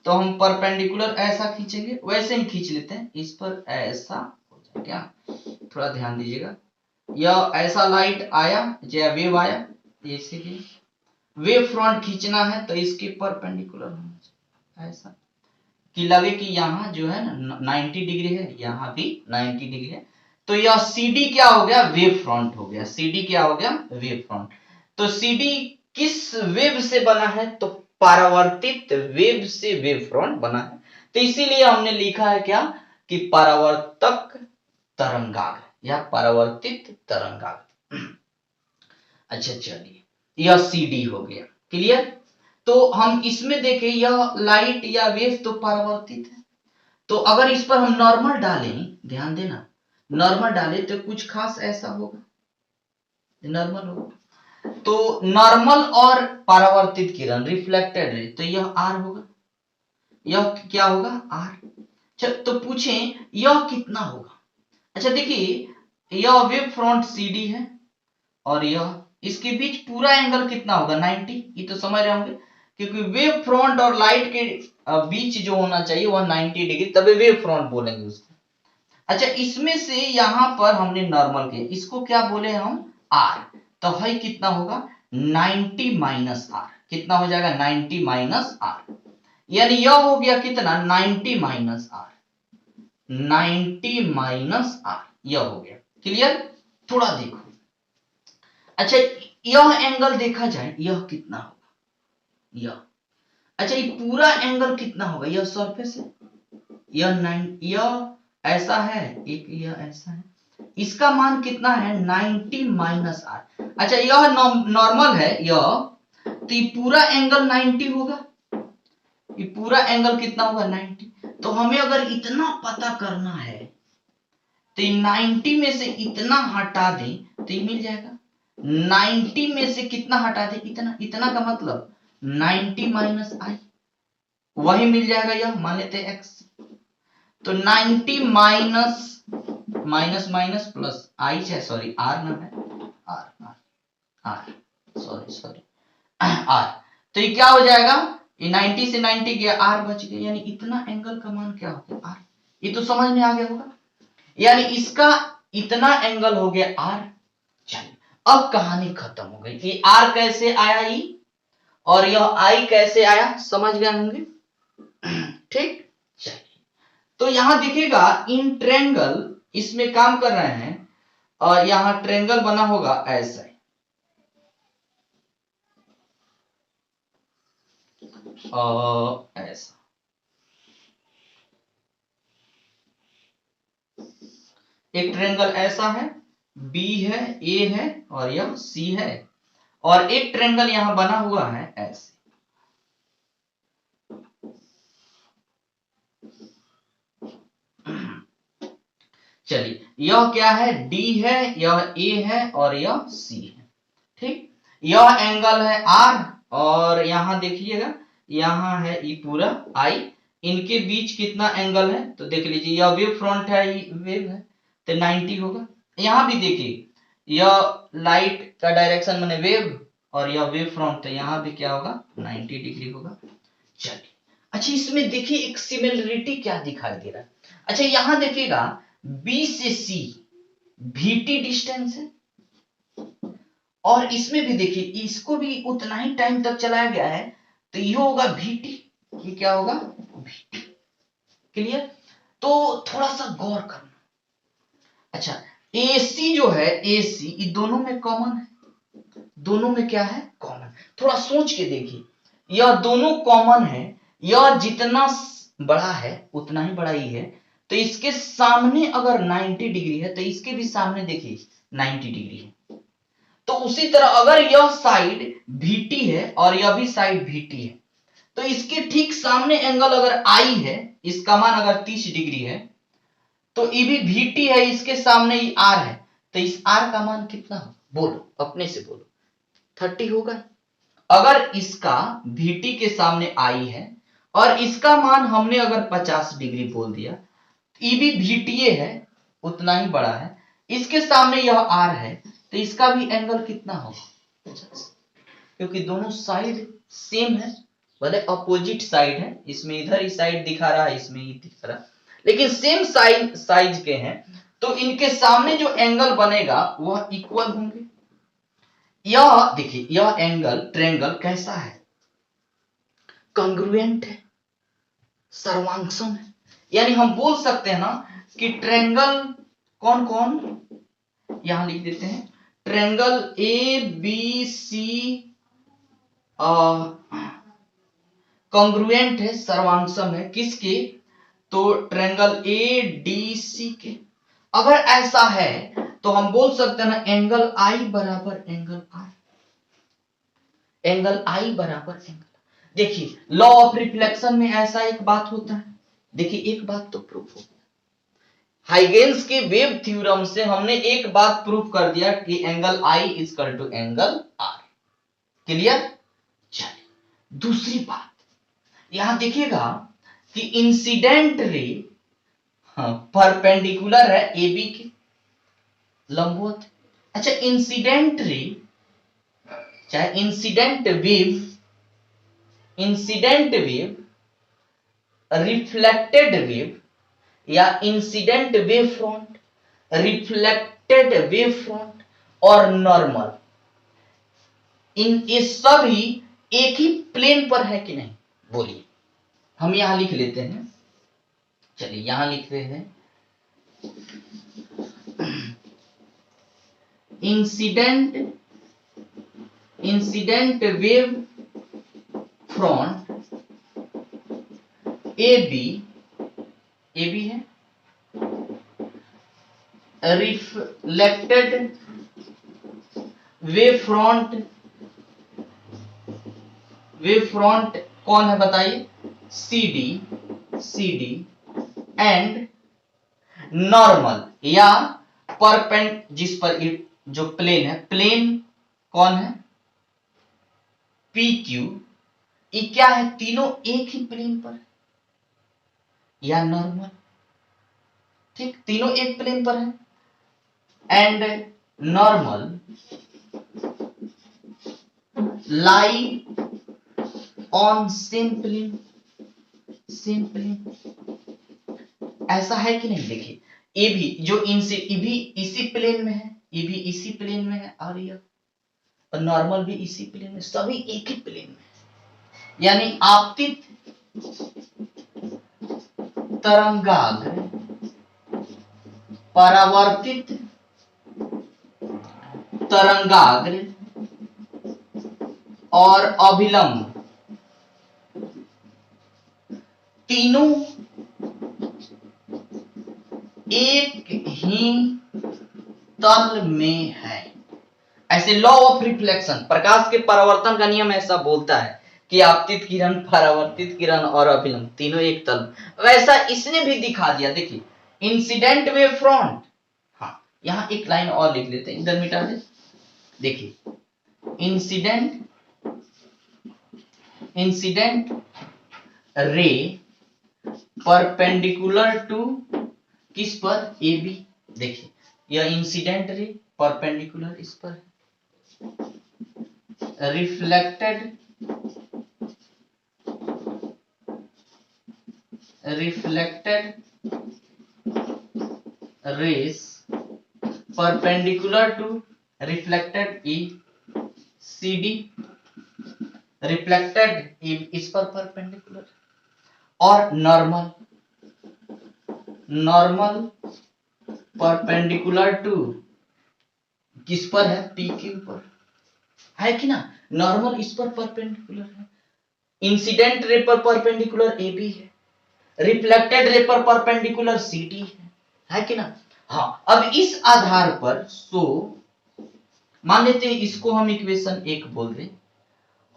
तो हम परपेंडिकुलर ऐसा खींचेंगे, वैसे ही खींच लेते हैं, इस पर ऐसा हो जाए क्या, थोड़ा ध्यान दीजिएगा, यह ऐसा लाइट आया या वेव आया, इसीलिए वेव फ्रंट खींचना है तो इसके परपेंडिकुलर होना चाहिए, ऐसा कि लगे कि यहाँ जो है ना 90 डिग्री है, यहाँ भी 90 डिग्री है, तो यह CD क्या हो गया, वेव फ्रंट हो गया, CD क्या हो गया, वेव फ्रंट। तो CD किस वेव से बना है, तो परावर्तित वेव से वेव फ्रंट बना है, तो इसीलिए हमने लिखा है क्या कि परावर्तक तरंगाग्र या परावर्तित तरंगाग्र। अच्छा चलिए, यह CD हो गया, क्लियर। तो हम इसमें देखें, यह लाइट या वेव तो परावर्तित है, तो अगर इस पर हम नॉर्मल डालें, ध्यान देना, नॉर्मल डालें तो कुछ खास ऐसा होगा, नॉर्मल होगा, तो नॉर्मल और परावर्तित किरण रिफ्लेक्टेड रे, तो यह R होगा, यह क्या होगा R। अच्छा तो पूछें यह कितना होगा, अच्छा देखिए यह वेव फ्रंट CD है, और यह इसके बीच पूरा एंगल कितना होगा 90, ये तो समझ रहे होंगे, क्योंकि वेव फ्रंट और लाइट के बीच जो होना चाहिए वह 90 डिग्री, तभी वेव फ्रंट बोलेंगे उसको। अच्छा इसमें से यहां पर हमने नॉर्मल किया, इसको क्या बोले हम R, तो है कितना होगा 90 माइनस R, कितना हो जाएगा 90 माइनस R, यानी यह हो गया कितना 90 माइनस R, 90 माइनस R, यह हो गया, क्लियर। थोड़ा देखो, अच्छा यह एंगल देखा जाए, यह कितना होगा, यह, अच्छा ये पूरा एंगल कितना होगा, यह सरफेस है, यह ऐसा है, एक यह ऐसा है, इसका मान कितना है 90 माइनस R। अच्छा यह नॉर्मल है यह, तो ये पूरा एंगल 90 होगा, ये पूरा एंगल कितना होगा 90। तो हमें अगर इतना पता करना है तो 90 में से इतना हटा दें तो ये मिल जाएगा। 90 में से कितना हटा दें, इतना, इतना का मतलब 90 माइनस आई, वही मिल जाएगा यह, मान लेते हैं x। तो 90 minus minus minus plus I है, सॉरी आर ना है, R R R sorry R. तो ये क्या हो जाएगा, ये 90 से 90 गया, आर बच गया, यानी इतना एंगल का मान क्या हो गया, आर। ये तो समझ में आ गया होगा, यानी इसका इतना एंगल हो गया आर। चलिए अब कहानी खत्म हो गई, ये आर कैसे आया ई और यह आई कैसे आया, समझ गए होंगे। ठीक, चलिए तो यहां देखिएगा इन ट्रेंगल इसमें काम कर रहे हैं और यहां ट्रेंगल बना होगा ऐसा, ऐसा एक ट्रेंगल ऐसा है, बी है, ए है और यह सी है, और एक ट्रेंगल यहां बना हुआ है ऐसे। चलिए यह क्या है, डी है, यह ए है और यह सी है। ठीक, यह एंगल है आर और यहां देखिएगा यहां है ये पूरा आई, इनके बीच कितना एंगल है तो देख लीजिए, यह वेव फ्रंट है, ये वेव है तो 90 होगा। यहां भी देखिए यह लाइट का डायरेक्शन माने वेव और यह वेव फ्रंट, तो यहां भी क्या होगा 90 डिग्री होगा। चलिए अच्छा इसमें देखिए एक सिमिलरिटी क्या दिखाई दे रहा है। अच्छा यहां देखिएगा बी से सी VT डिस्टेंस है, और इसमें भी देखिए इसको भी उतना ही टाइम तक चलाया गया है, तो ये होगा VT, ये क्या होगा VT। क्लियर, तो थोड़ा सा गौर करना। अच्छा AC जो है, AC ये दोनों में कॉमन है, दोनों में क्या है कॉमन, थोड़ा सोच के देखिए, यह दोनों कॉमन है, यह जितना बड़ा है उतना ही बड़ा ही है, तो इसके सामने अगर 90 डिग्री है तो इसके भी सामने देखिए 90 डिग्री है। तो उसी तरह अगर यह साइड VT है और यह भी साइड VT है, तो इसके ठीक सामने एंगल अगर I है, इसका मान अगर 30 डिग्री है, तो ये भी VT है, इसके सामने ही R है, तो इस R का मान कितना हो, बोलो अपने से बोलो, 30 होगा। अगर इसका VT के सामने I है और इसका मान हमने अगर 50 डिग्री बोल दिया, ये भी VTA है, उतना ही बड़ा है, इसके सामने यह R है, तो इसका भी एंगल कितना होगा 50, क्योंकि दोनों साइड सेम है, भले अपोजिट साइड है, इसमें इधर ही साइड दिखा रहा है, इसमें ही दिखा रहा है, लेकिन सेम साइज के हैं, तो इनके सामने जो एंगल बनेगा वह इक्वल होंगे। यह देखिए यह एंगल ट्रेंगल कैसा है, कंग्रुएंट है, सर्वांगसम है, यानी हम बोल सकते हैं ना कि ट्रेंगल कौन कौन, यहां लिख देते हैं ट्रेंगल ABC कॉन्ग्रुएंट है, सर्वांगसम है, किसके, तो ट्रेंगल ADC के। अगर ऐसा है तो हम बोल सकते हैं ना एंगल I बराबर एंगल R, एंगल I बराबर एंगल। देखिए लॉ ऑफ रिफ्लेक्शन में ऐसा एक बात होता है, देखिए एक बात तो प्रूफ हो गया, हाइगेंस के वेव थ्योरम से हमने एक बात प्रूफ कर दिया कि angle I equal to angle R। Clear, चलिए दूसरी बात, यहां देखिएगा कि इंसिडेंट रे परपेंडिकुलर है AB के, लंबवत। अच्छा इंसिडेंट रे चाहे इंसिडेंट वेव, रिफ्लेक्टेड वेव या incident wave front, reflected wave front और नॉर्मल, इन ये सभी एक ही प्लेन पर है कि नहीं, बोलिए। हम यहां लिख लेते हैं, चलिए यहां लिखते हैं इंसिडेंट वेव फ्रंट AB है, रिफ्लेक्टेड वेव फ्रंट कौन है बताइए? सी डी एंड नॉर्मल या परपेंड, जिस पर जो प्लेन है, प्लेन कौन है? P Q. ये क्या है? तीनों एक ही प्लेन पर है या नॉर्मल, ठीक, तीनों एक प्लेन पर है। And normal lie on same plane, ऐसा है कि नहीं? देखिए ये भी जो इनसे, ये भी इसी प्लेन में है, ये भी इसी प्लेन में है, और ये और नॉर्मल भी इसी प्लेन में, सभी एक ही प्लेन में है। यानी आपतित तरंगाग्र परावर्तित तरंगाग्र और अभिलंब तीनों एक ही तल में है। ऐसे लॉ ऑफ रिफ्लेक्शन, प्रकाश के परावर्तन का नियम ऐसा बोलता है कि आपतित किरण, परावर्तित किरण और अभिलंब तीनों एक तल। वैसा इसने भी दिखा दिया। देखिए इंसिडेंट वेव फ्रंट, हाँ यहां एक लाइन और लिख लेते हैं, इधर मिटा दे। देखिए इंसिडेंट रे परपेंडिकुलर टू किस पर? A B. देखिए यह इंसिडेंट रे परपेंडिकुलर इस पर है, reflected rays perpendicular to reflected E C D, reflected इस पर परपेंडिकुलर, और नॉर्मल परपेंडिकुलर टू किस पर है? पी क्यू पर है कि ना? नॉर्मल इस पर परपेंडिकुलर है, इंसिडेंट रे पर परपेंडिकुलर ए बी है, रिफ्लेक्टेड रे पर परपेंडिकुलर सी डी है कि ना? हाँ, अब इस आधार पर मान लेते हैं इसको हम इक्वेशन 1 बोल दें,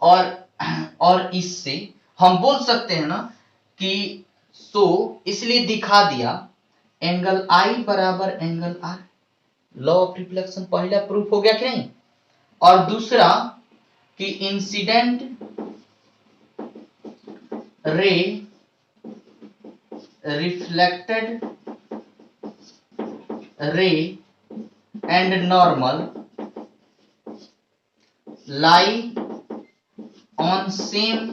और इससे हम बोल सकते हैं ना कि इसलिए दिखा दिया एंगल आई बराबर angle R. Law of reflection पहला प्रूफ हो गया कि नहीं? और दूसरा कि incident ray reflected ray and normal lie on same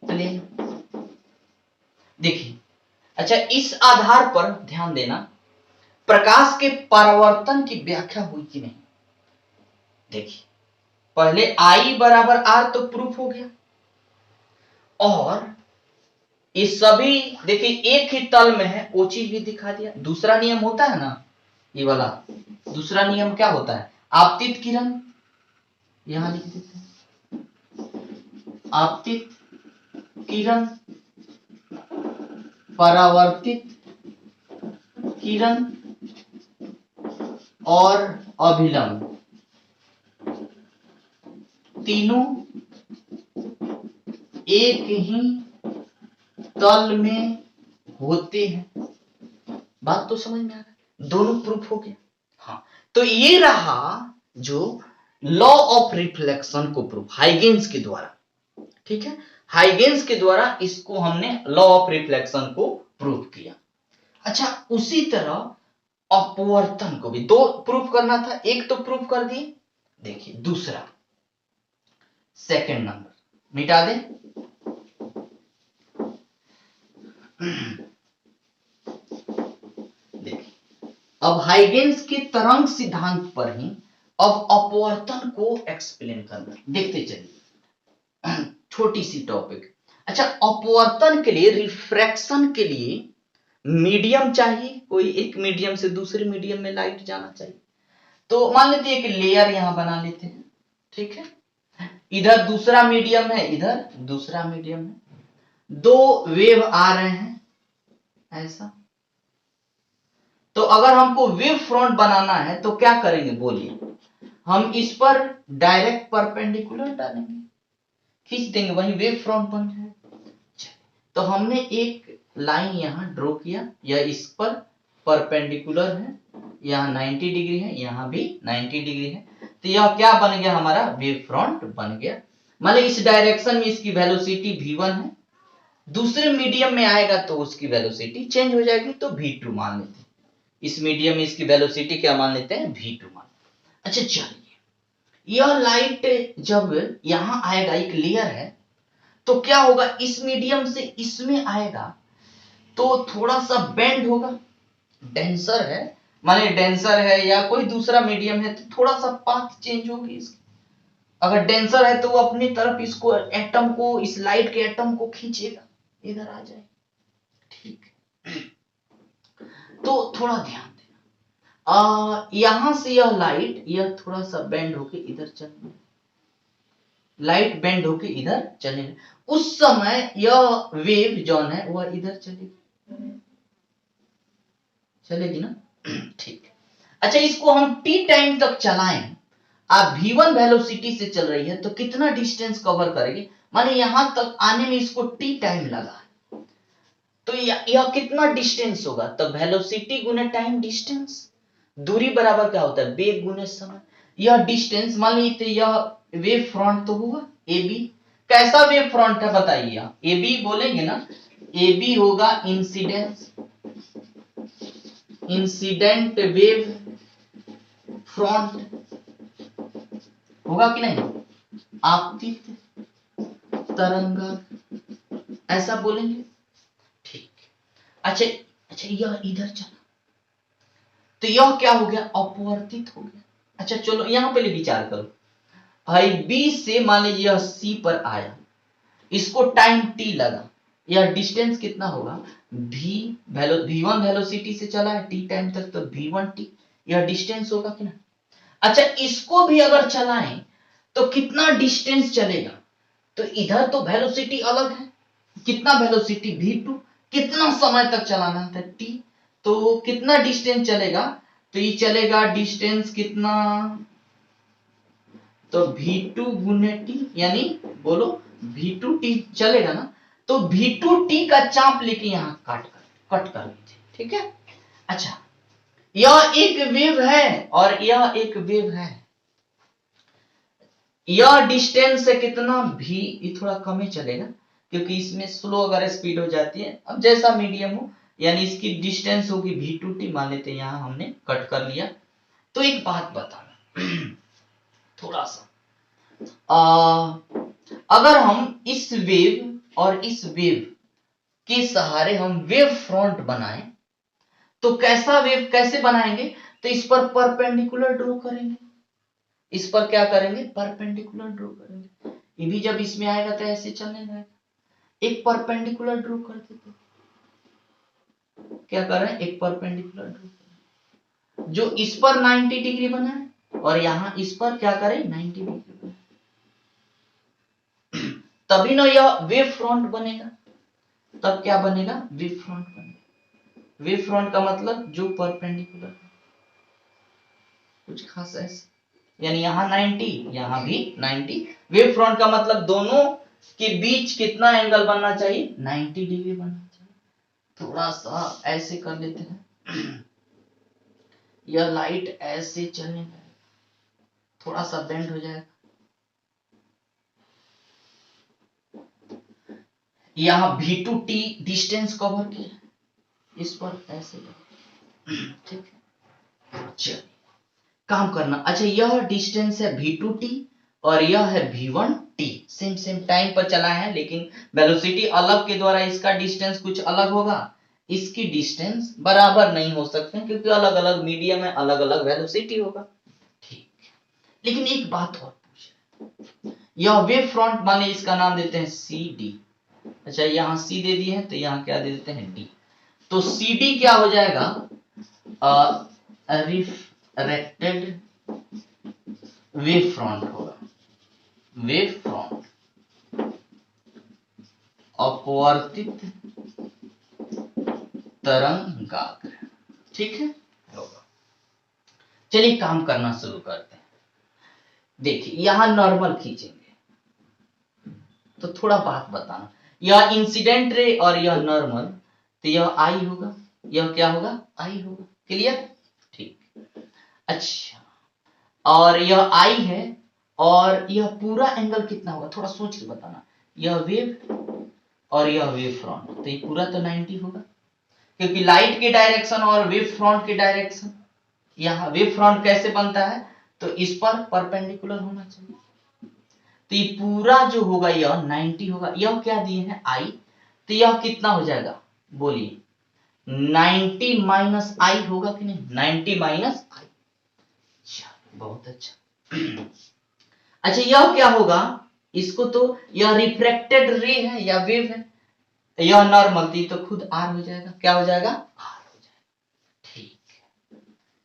plane. देखिए अच्छा, इस आधार पर ध्यान देना, प्रकाश के परावर्तन की व्याख्या हुई कि नहीं? देखिए पहले I बराबर R तो प्रूफ हो गया, और ये सभी देखिए एक ही तल में है, वो चीज भी दिखा दिया। दूसरा नियम होता है ना, ये वाला दूसरा नियम क्या होता है? आपतित किरण, यहां लिख देते हैं, आपतित किरण परावर्तित किरण और अभिलंब तीनों एक ही तल में होते हैं। बात तो समझ में आ गई, दोनों प्रूफ हो गया। हाँ, तो ये रहा जो लॉ ऑफ रिफ्लेक्शन को प्रूफ हाइगेन्स के द्वारा, ठीक है, हाइगेन्स के द्वारा इसको हमने लॉ ऑफ रिफ्लेक्शन को प्रूफ किया। अच्छा, उसी तरह अपवर्तन को भी दो प्रूफ करना था, एक तो प्रूफ कर दिए। देखिए दूसरा सेकंड नंबर मिटा दे। देखिए अब हाइगेन्स के तरंग सिद्धांत पर ही अब अपवर्तन को एक्सप्लेन करना, देखते चलिए, छोटी सी टॉपिक। अच्छा, अपवर्तन के लिए, रिफ्रैक्शन के लिए मीडियम चाहिए, कोई एक मीडियम से दूसरे मीडियम में लाइट जाना चाहिए। तो मान लेते हैं एक लेयर यहां बना लेते हैं, ठीक है, इधर दूसरा मीडियम है, इधर दूसरा मीडियम है, दो वेव आ रहे हैं ऐसा। तो अगर हमको वेव फ्रंट बनाना है तो क्या करेंगे बोलिए? हम इस पर डायरेक्ट परपेंडिकुलर डालेंगे, खींच देंगे, वही वेव फ्रंट बन जाएगा। तो हमने एक लाइन यहाँ ड्रॉ किया, यह इस पर परपेंडिकुलर है, यहाँ 90 डिग्री है, यहाँ भी 90 डिग्री है, तो यह क्या बन गया, हमारा वेव फ्रंट बन गया। मान लीजिए इस डायरेक्शन में इसकी वेलोसिटी v1 है, दूसरे मीडियम में आएगा तो उसकी वेलोसिटी चेंज हो जाएगी, तो v2 मान लेते हैं। इस मीडियम में इसकी वेलोसिटी क्या मान लेते हैं, v2 मान। अच्छा चलिए, यह लाइट जब यहां आएगा, एक लेयर है, तो क्या होगा, इस मीडियम से इसमें आएगा तो थोड़ा सा बेंड होगा, डेंसर है, माने डेंसर है या कोई दूसरा मीडियम है तो थोड़ा सा पाथ चेंज होगी इसकी। अगर डेंसर है तो वो अपनी तरफ इसको एटम को, इस लाइट के एटम को खींचेगा, इधर आ जाए, ठीक है। तो थोड़ा ध्यान देना, यहां से यह लाइट, यह थोड़ा सा बेंड होके इधर चलेगी, लाइट बेंड होके इधर चलेगी, उस समय यह वेव जॉन है वह इधर चलेगी, चलेगी ना, ठीक। अच्छा, इसको हम टी टाइम तक चलाएं, आप v1 वेलोसिटी से चल रही है तो कितना डिस्टेंस कवर करेगी, माने यहां तक आने में इसको टी टाइम लगा, तो यह कितना डिस्टेंस होगा, तो वेलोसिटी गुने टाइम डिस्टेंस, दूरी बराबर क्या होता है, वेग गुने समय। यह डिस्टेंस मान लीजिए, यह वेव फ्रंट तो हुआ ए बी, कैसा वेव फ्रंट है बताइए आप, ए बी बोलेंगे ना, ए बी होगा इंसिडेंस, इंसिडेंट वेव फ्रंट होगा कि नहीं, आपतित तरंग, ऐसा बोलेंगे, ठीक। अच्छा अच्छा, यह इधर चला तो यह क्या हो गया, अपवर्तित हो गया। अच्छा चलो यहां पहले विचार करो, भाई बी से मान लीजिए यह सी पर आया, इसको टाइम टी लगा, यह डिस्टेंस कितना होगा, v1 वेलोसिटी से चला है टी टाइम तक, तो v1 टी, यह डिस्टेंस होगा कि ना। अच्छा, इसको भी अगर चलाएं तो कितना डिस्टेंस चलेगा, तो इधर तो वेलोसिटी अलग है, कितना वेलोसिटी v2, कितना समय तक चलाना था t, तो कितना डिस्टेंस चलेगा, तो ये चलेगा डिस्टेंस कितना, तो v2 गुने t, यानी बोलो v2t चलेगा ना, तो v2t का चाप लेके यहां कट कर लीजिए, ठीक है। अच्छा, यह एक वेव है और यह एक वेव है, यह डिस्टेंस से कितना v, ये थोड़ा कम ही चलेगा क्योंकि इसमें स्लो अगर स्पीड हो जाती है, अब जैसा मीडियम हो, यानी इसकी डिस्टेंस होगी v2t मान लेते हैं, यहां हमने कट कर लिया। तो एक बात बताना थोड़ा सा, अगर हम इस वेव और इस वेव के सहारे हम वेव फ्रंट बनाएं तो कैसा वेव कैसे बनाएंगे, तो इस पर परपेंडिकुलर ड्रॉ करेंगे, इस पर क्या करेंगे, परपेंडिकुलर ड्रॉ करेंगे, ये भी जब इसमें आएगा तो ऐसे चलने लगेगा, एक परपेंडिकुलर ड्रॉ कर देते, क्या कर रहे हैं, एक परपेंडिकुलर ड्रॉ, जो इस पर 90 डिग्री बना है और यहां इस पर क्या करें, 90 डिग्री बना, तभी ना यह वेव फ्रंट बनेगा, तब क्या बनेगा, वेव फ्रंट बनेगा। वेव फ्रंट का मतलब जो परपेंडिकुलर है, कुछ खास ऐसे, यानी यहां 90, यहां भी 90, वेव फ्रंट का मतलब दोनों के बीच कितना एंगल बनना चाहिए, 90 डिग्री बनना चाहिए। थोड़ा सा ऐसे कर लेते हैं, यह लाइट ऐसे चलने लगेगा, थोड़ा सा बेंड हो जाएगा, यहां v2t डिस्टेंस कवर किया, इस पर ऐसे, ठीक है। चलिए काम करना, अच्छा यह डिस्टेंस है v2t और यह है v1t, सेम टाइम पर चला है, लेकिन वेलोसिटी अलग के द्वारा इसका डिस्टेंस कुछ अलग होगा, इसकी डिस्टेंस बराबर नहीं हो सकते क्योंकि अलग अलग मीडियम है, अलग अलग वेलोसिटी होगा, ठीक। लेकिन एक बात और पूछ, यह वेव फ्रंट माने इसका नाम देते हैं सी डी, अच्छा यहाँ सी दे दिए हैं तो यहाँ क्या दे देते हैं डी, तो सी डी क्या हो जाएगा, रिफ्रैक्टेड वेव फ्रंट होगा, वेव फ्रंट, अपवर्तित तरंगाग्र, ठीक है। चलिए काम करना शुरू करते हैं, देखिए यहां नॉर्मल खींचेंगे तो थोड़ा बात बताना, यह इंसिडेंट रे और यह नॉर्मल, तो यह आई होगा, यह क्या होगा, आई होगा। क्लियर, ठीक। अच्छा, और यह आई है और यह पूरा एंगल कितना होगा, थोड़ा सोच के बताना। यह वेव और यह वेव फ्रंट, तो ये पूरा तो 90 होगा, क्योंकि लाइट के डायरेक्शन और वेव फ्रंट के डायरेक्शन, यहाँ वेव फ्रंट कैसे बनता है, तो इस पर परपेंडिकुलर होना चाहिए। तो ये पूरा जो होगा यह 90 होगा। यह क्या दिए हैं, आई, तो यह कितना हो जाएगा, बोलिए 90 माइनस आई होगा कि नहीं, 90 माइनस आई। बहुत अच्छा। अच्छा, यह क्या होगा, इसको तो यह रिफ्रैक्टेड रे है या वेव है, यह नॉर्मल थी तो खुद आर हो जाएगा, क्या हो जाएगा, आर हो जाएगा। ठीक है,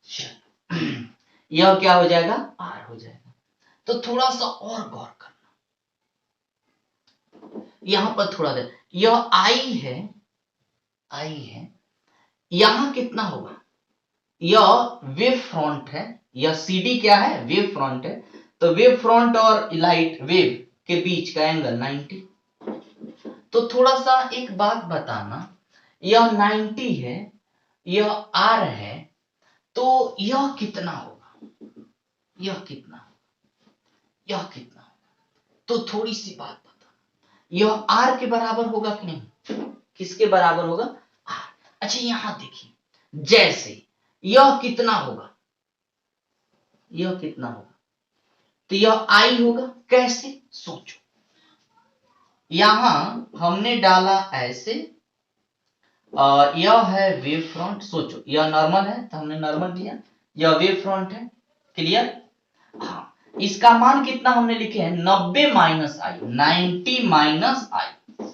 चलो यह क्या हो जाएगा, आर हो जाएगा। तो थोड़ा सा और गौर करना, यहां पर थोड़ा देर, यह आई है, आई है, यहां कितना होगा, यह वेव फ्रंट है, यह सीडी क्या है, वेव फ्रंट है, तो वेव फ्रंट और लाइट वेव के बीच का एंगल 90। तो थोड़ा सा एक बात बताना, यह 90 है, यह आर है, तो यह कितना होगा, यह कितना होगा, यह कितना होगा, तो थोड़ी सी बात बताना, यह आर के बराबर होगा कि नहीं, किसके बराबर होगा, आर। अच्छा यहां देखिए, जैसे यह कितना होगा, यह कितना होगा, तो यह आई होगा, कैसे, सोचो, यहां हमने डाला ऐसे, यह है वेव फ्रंट, सोचो यह नॉर्मल है तो हमने नॉर्मल दिया, यह वेव फ्रंट है। क्लियर, हाँ, इसका मान कितना हमने लिखे हैं, 90 माइनस आई, 90 माइनस आई,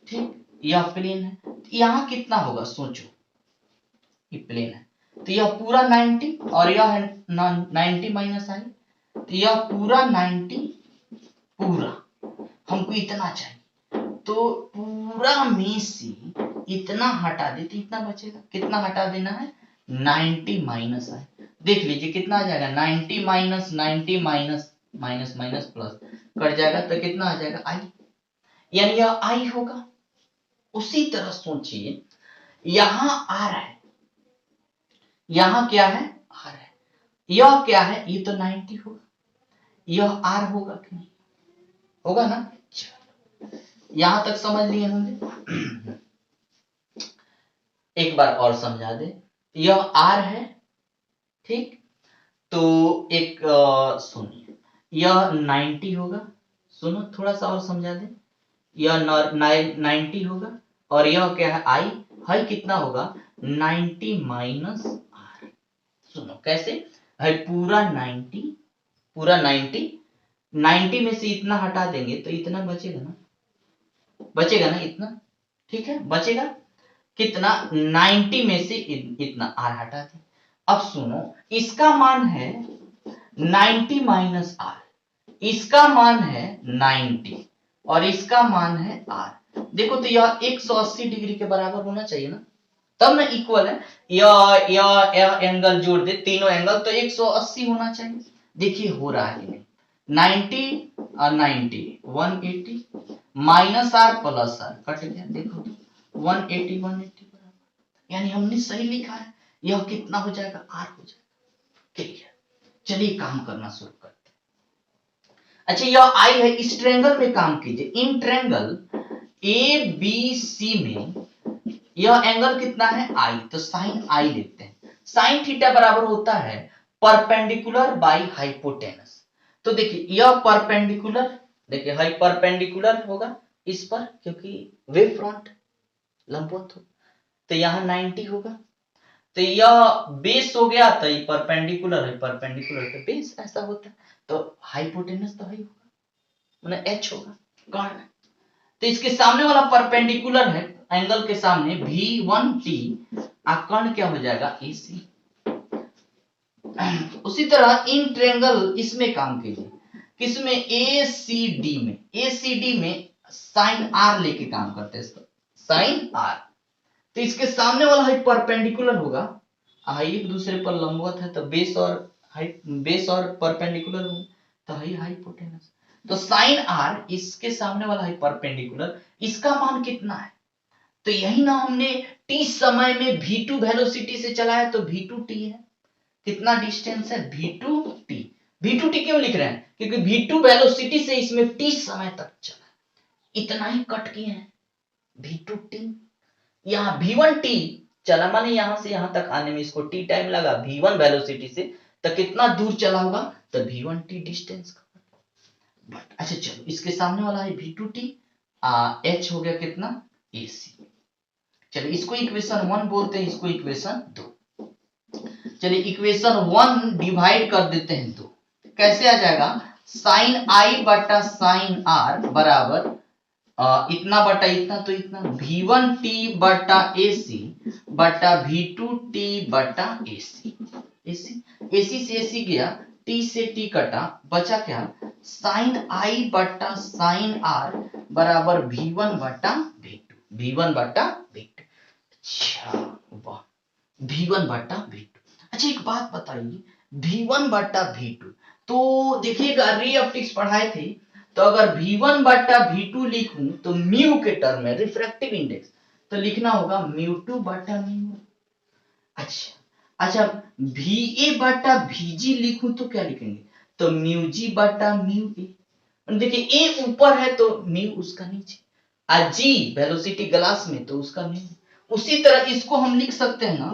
ठीक। यह प्लेन है, तो यहां कितना होगा, सोचो, ये प्लेन है, तो यह पूरा 90 और यह है 90 माइनस आई, तो यह पूरा 90, पूरा हमको इतना चाहिए, तो पूरा में से इतना हटा दे तो इतना बचेगा, कितना हटा देना है, 90 माइनस आई, देख लीजिए कितना आ जाएगा, 90 minus 90 minus minus minus plus cut जाएगा, तो कितना आ जाएगा, आई, यानी यह आई होगा। उसी तरह सोचिए, यहां आर है, यहां क्या है, आर है, यह क्या है, ये तो 90 होगा, यह आर होगा कि नहीं, होगा ना। यहां तक समझ लिए होंगे। एक बार और समझा दे, यह आर है, ठीक, तो एक सुनिए, यह 90 होगा, सुनो थोड़ा सा और समझा दे, यह 90 होगा और यह क्या है, आई है, कितना होगा, 90 माइनस आर, सुनो कैसे है, पूरा 90, पूरा 90, 90 में से इतना हटा देंगे तो इतना बचेगा ना, बचेगा ना इतना, ठीक है, बचेगा कितना, 90 में से इतना आर हटा दे। अब सुनो, इसका मान है 90 माइनस आर, इसका मान है 90 और इसका मान है आर, देखो तो यह 180 डिग्री के बराबर होना चाहिए ना, तब ना इक्वल है, यह एंगल जोड़ दे, तीनों एंगल तो 180 होना चाहिए। देखिए हो रहा है नहीं, 90 और 90 180 minus R plus R cut गया, देखो 180 बराबर, यानी हमने सही लिखा है, यह कितना हो जाएगा, आर हो जाएगा। क्लियर, चलिए काम करना शुरू करते हैं। अच्छा यह आई है, इस ट्रायंगल में काम कीजिए, in triangle A B C में यह एंगल कितना है, आई, तो साइन आई लेते हैं, साइन थीटा बराबर होता है परपेंडिकुलर बाई हाइपोटेनस। तो देखिए यह परपेंडिकुलर, देखिए हाई परपेंडिकुलर होगा इस पर, क्योंकि वेव फ्रंट लंबवत हो, तो यहाँ 90 होगा, तो यह बेस हो गया, तो ये परपेंडिकुलर है, परपेंडिकुलर तो बेस ऐसा होता है, तो हाइपोटेनस तो ही होगा, मतलब एच होगा, कौन है, तो इसके सामने वाला परपेंडिकुलर है, एंगल के सामने V1T, कर्ण क्या हो जाएगा, AC। उसी तरह इन ट्रायंगल इसमें काम कीजिए, किसमें, ACD में, ACD में साइन R लेके काम करते हैं, साइन R, तो इसके सामने वाला हाइट परपेंडिकुलर होगा, एक दूसरे पर लंबवत है, तो बेस और हाइट, बेस और परपेंडिकुलर होगा, तो है हाइपोटेनस। तो साइन आर इसके सामने वाला है परपेंडिकुलर, इसका मान कितना है? तो यही ना हमने t समय में v2 वेलोसिटी से चला है, तो v2t है। कितना डिस्टेंस है? v2t। v2t क्यों लिख रहे हैं? क्योंकि v2 वेलोसिटी से इसमें t समय तक चला, इतना ही कट किए हैं v2t। यहाँ v1t चला, माने यहां से यहां तक आने में इसको t टाइम लगा, v1 वेलोसिटी से तो कितना दूर चला होगा? तो v1t डिस्टेंस का। बट अच्छा चलो, इसके सामने वाला है v2t, h हो गया कितना? ac। चलिए इसको इक्वेशन 1 बोलते हैं, इसको इक्वेशन 2। चलिए इक्वेशन 1 डिवाइड कर देते हैं 2, कैसे आ जाएगा? साइन आई बटा साइन आर बराबर इतना बटा इतना, तो इतना v1t बटा ac बटा v2t बटा ac। ac से ac गया, t से t कटा, बचा क्या? साइन आई बटा साइन आर बराबर v1 बटा v2, v1 बटा v2। अच्छा वाह, v1 बटा v2। अच्छा एक बात बताइए, v1 बटा v2, तो देखिएगा रे ऑप्टिक्स पढ़ाए थे, तो अगर v1 बटा v2 लिखूं तो म्यू के टर्म में रिफ्रैक्टिव इंडेक्स, तो लिखना होगा म्यू2 बटा म्यू। अच्छा va बटा vg लिखूं तो क्या लिखेंगे? तो म्यू जी बटा म्यू ए। देखिए ए ऊपर है तो म्यू उसका नीचे, जी वेलोसिटी ग्लास में तो उसका म्यू। उसी तरह इसको हम लिख सकते हैं ना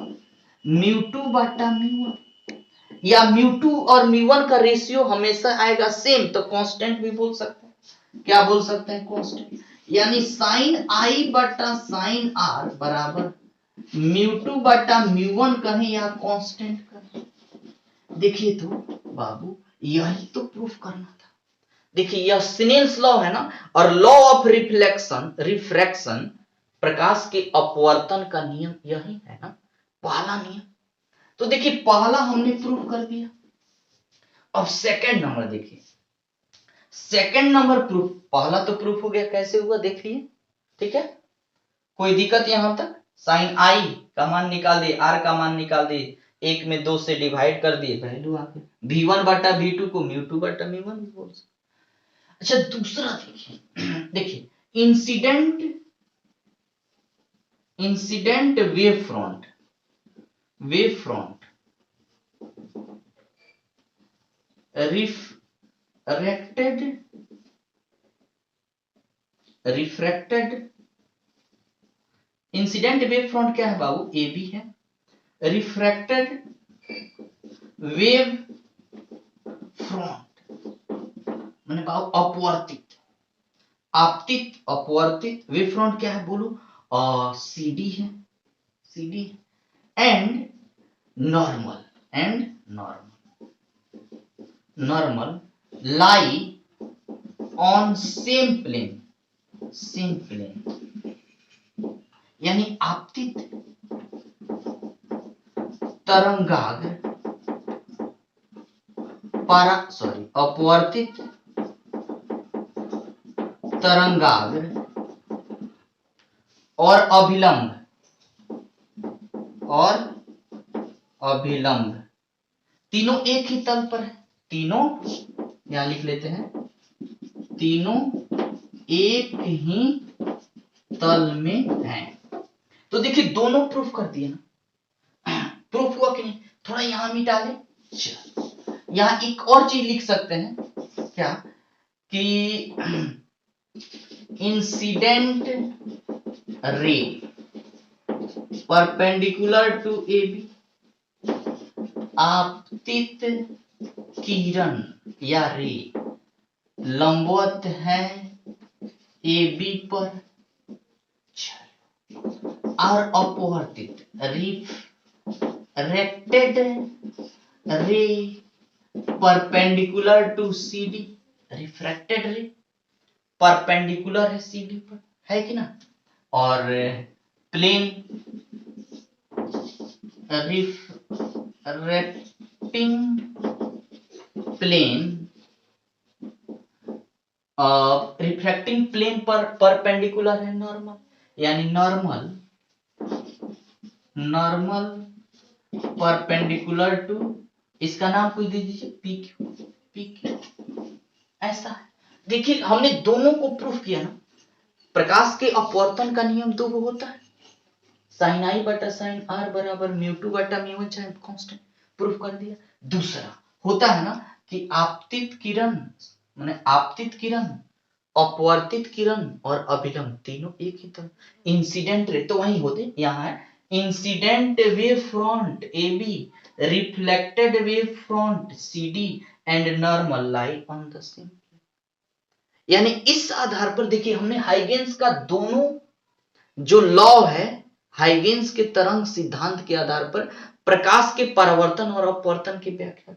म्यू2 बटा म्यू1, या म्यू2 और म्यू1 का रेशियो हमेशा आएगा सेम, तो कांस्टेंट भी बोल सकते हैं। क्या बोल सकते हैं? कांस्टेंट। यानी साइन आई बटा साइन आर बराबर म्यू2 बटा म्यू1 कहें या कांस्टेंट कहें। देखिए तो बाबू, यही तो प्रूफ करना था। देखिए यह स्नेल्स लॉ है ना, और लॉ ऑफ रिफ्रैक्शन, प्रकाश के अपवर्तन का नियम यही है ना, पहला नियम। तो देखिए पहला हमने प्रूफ कर दिया। अब सेकंड नंबर देखिए, सेकंड नंबर प्रूफ, पहला तो प्रूफ हो गया, कैसे हुआ देखिए, ठीक है, कोई दिक्कत यहां तक? साइन आई का मान निकाल दिए, आर का मान निकाल दिए, एक में 2 से डिवाइड कर दिए, वैल्यू आ गई। v1 बटा v2 को म्यू2 बटा म्यू1 भी बोल सकते। अच्छा दूसरा देखिए, देखिए incident wave front refracted incident wave front क्या है बाबू? ए बी है। रिफ्रैक्टेड वेव फ्रंट मैंने बाबू अपवर्तित, आपतित अपवर्तित वेव फ्रंट क्या है बोलो? CD है, CD and normal lie on same plane, यानी आपतित तरंगाग्र अपवर्तित तरंगाग्र और अभिलंब तीनों एक ही तल पर है। तीनों यहां लिख लेते हैं, तीनों एक ही तल में है। तो देखिए दोनों प्रूफ कर दिए ना, प्रूफ हुआ कि नहीं? थोड़ा यहां मिटा ले, यहां एक और चीज लिख सकते हैं, क्या कि incident ray perpendicular to A B, आपतित किरण या रे लंबवत है ए बी पर, और अपवर्तित refracted ray perpendicular to CD, refracted ray perpendicular है CD पर, है कि ना? और प्लेन रिफ्रैक्टिंग प्लेन पर परपेंडिकुलर है नॉर्मल, यानी नॉर्मल परपेंडिकुलर टू, इसका नाम कोई दे दीजिए PQ। ऐसा है। देखिए हमने दोनों को प्रूफ किया ना, प्रकाश के अपवर्तन का नियम दो होता है, साइन आई बटा साइन आर बराबर म्यू टू बटा म्यू वन चाहे कांस्टेंट, प्रूफ कर दिया। दूसरा होता है ना कि आपतित किरण माने आपतित किरण, अपवर्तित किरण और अभिलंब तीनों एक ही तरह, इंसिडेंट रे तो वही होते, यहाँ है incident wave front A B, reflected wave front C D and normal lie on the same. यानी इस आधार पर देखिए हमने हाइगेंस का दोनों जो लॉ है, हाइगेंस के तरंग सिद्धांत के आधार पर प्रकाश के परावर्तन और अपवर्तन की व्याख्या,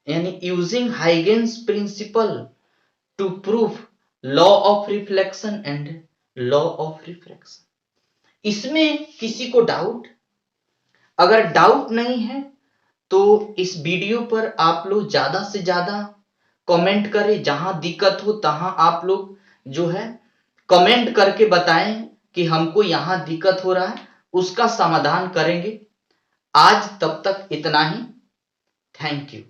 यानी using Huygens principle to prove law of reflection and law of refraction. इसमें किसी को डाउट, अगर डाउट नहीं है तो इस वीडियो पर आप लोग ज्यादा से ज्यादा कमेंट करें, जहां दिक्कत हो तहां आप लोग जो है कमेंट करके बताएं कि हमको यहां दिक्कत हो रहा है, उसका समाधान करेंगे। आज तब तक इतना ही, थैंक यू।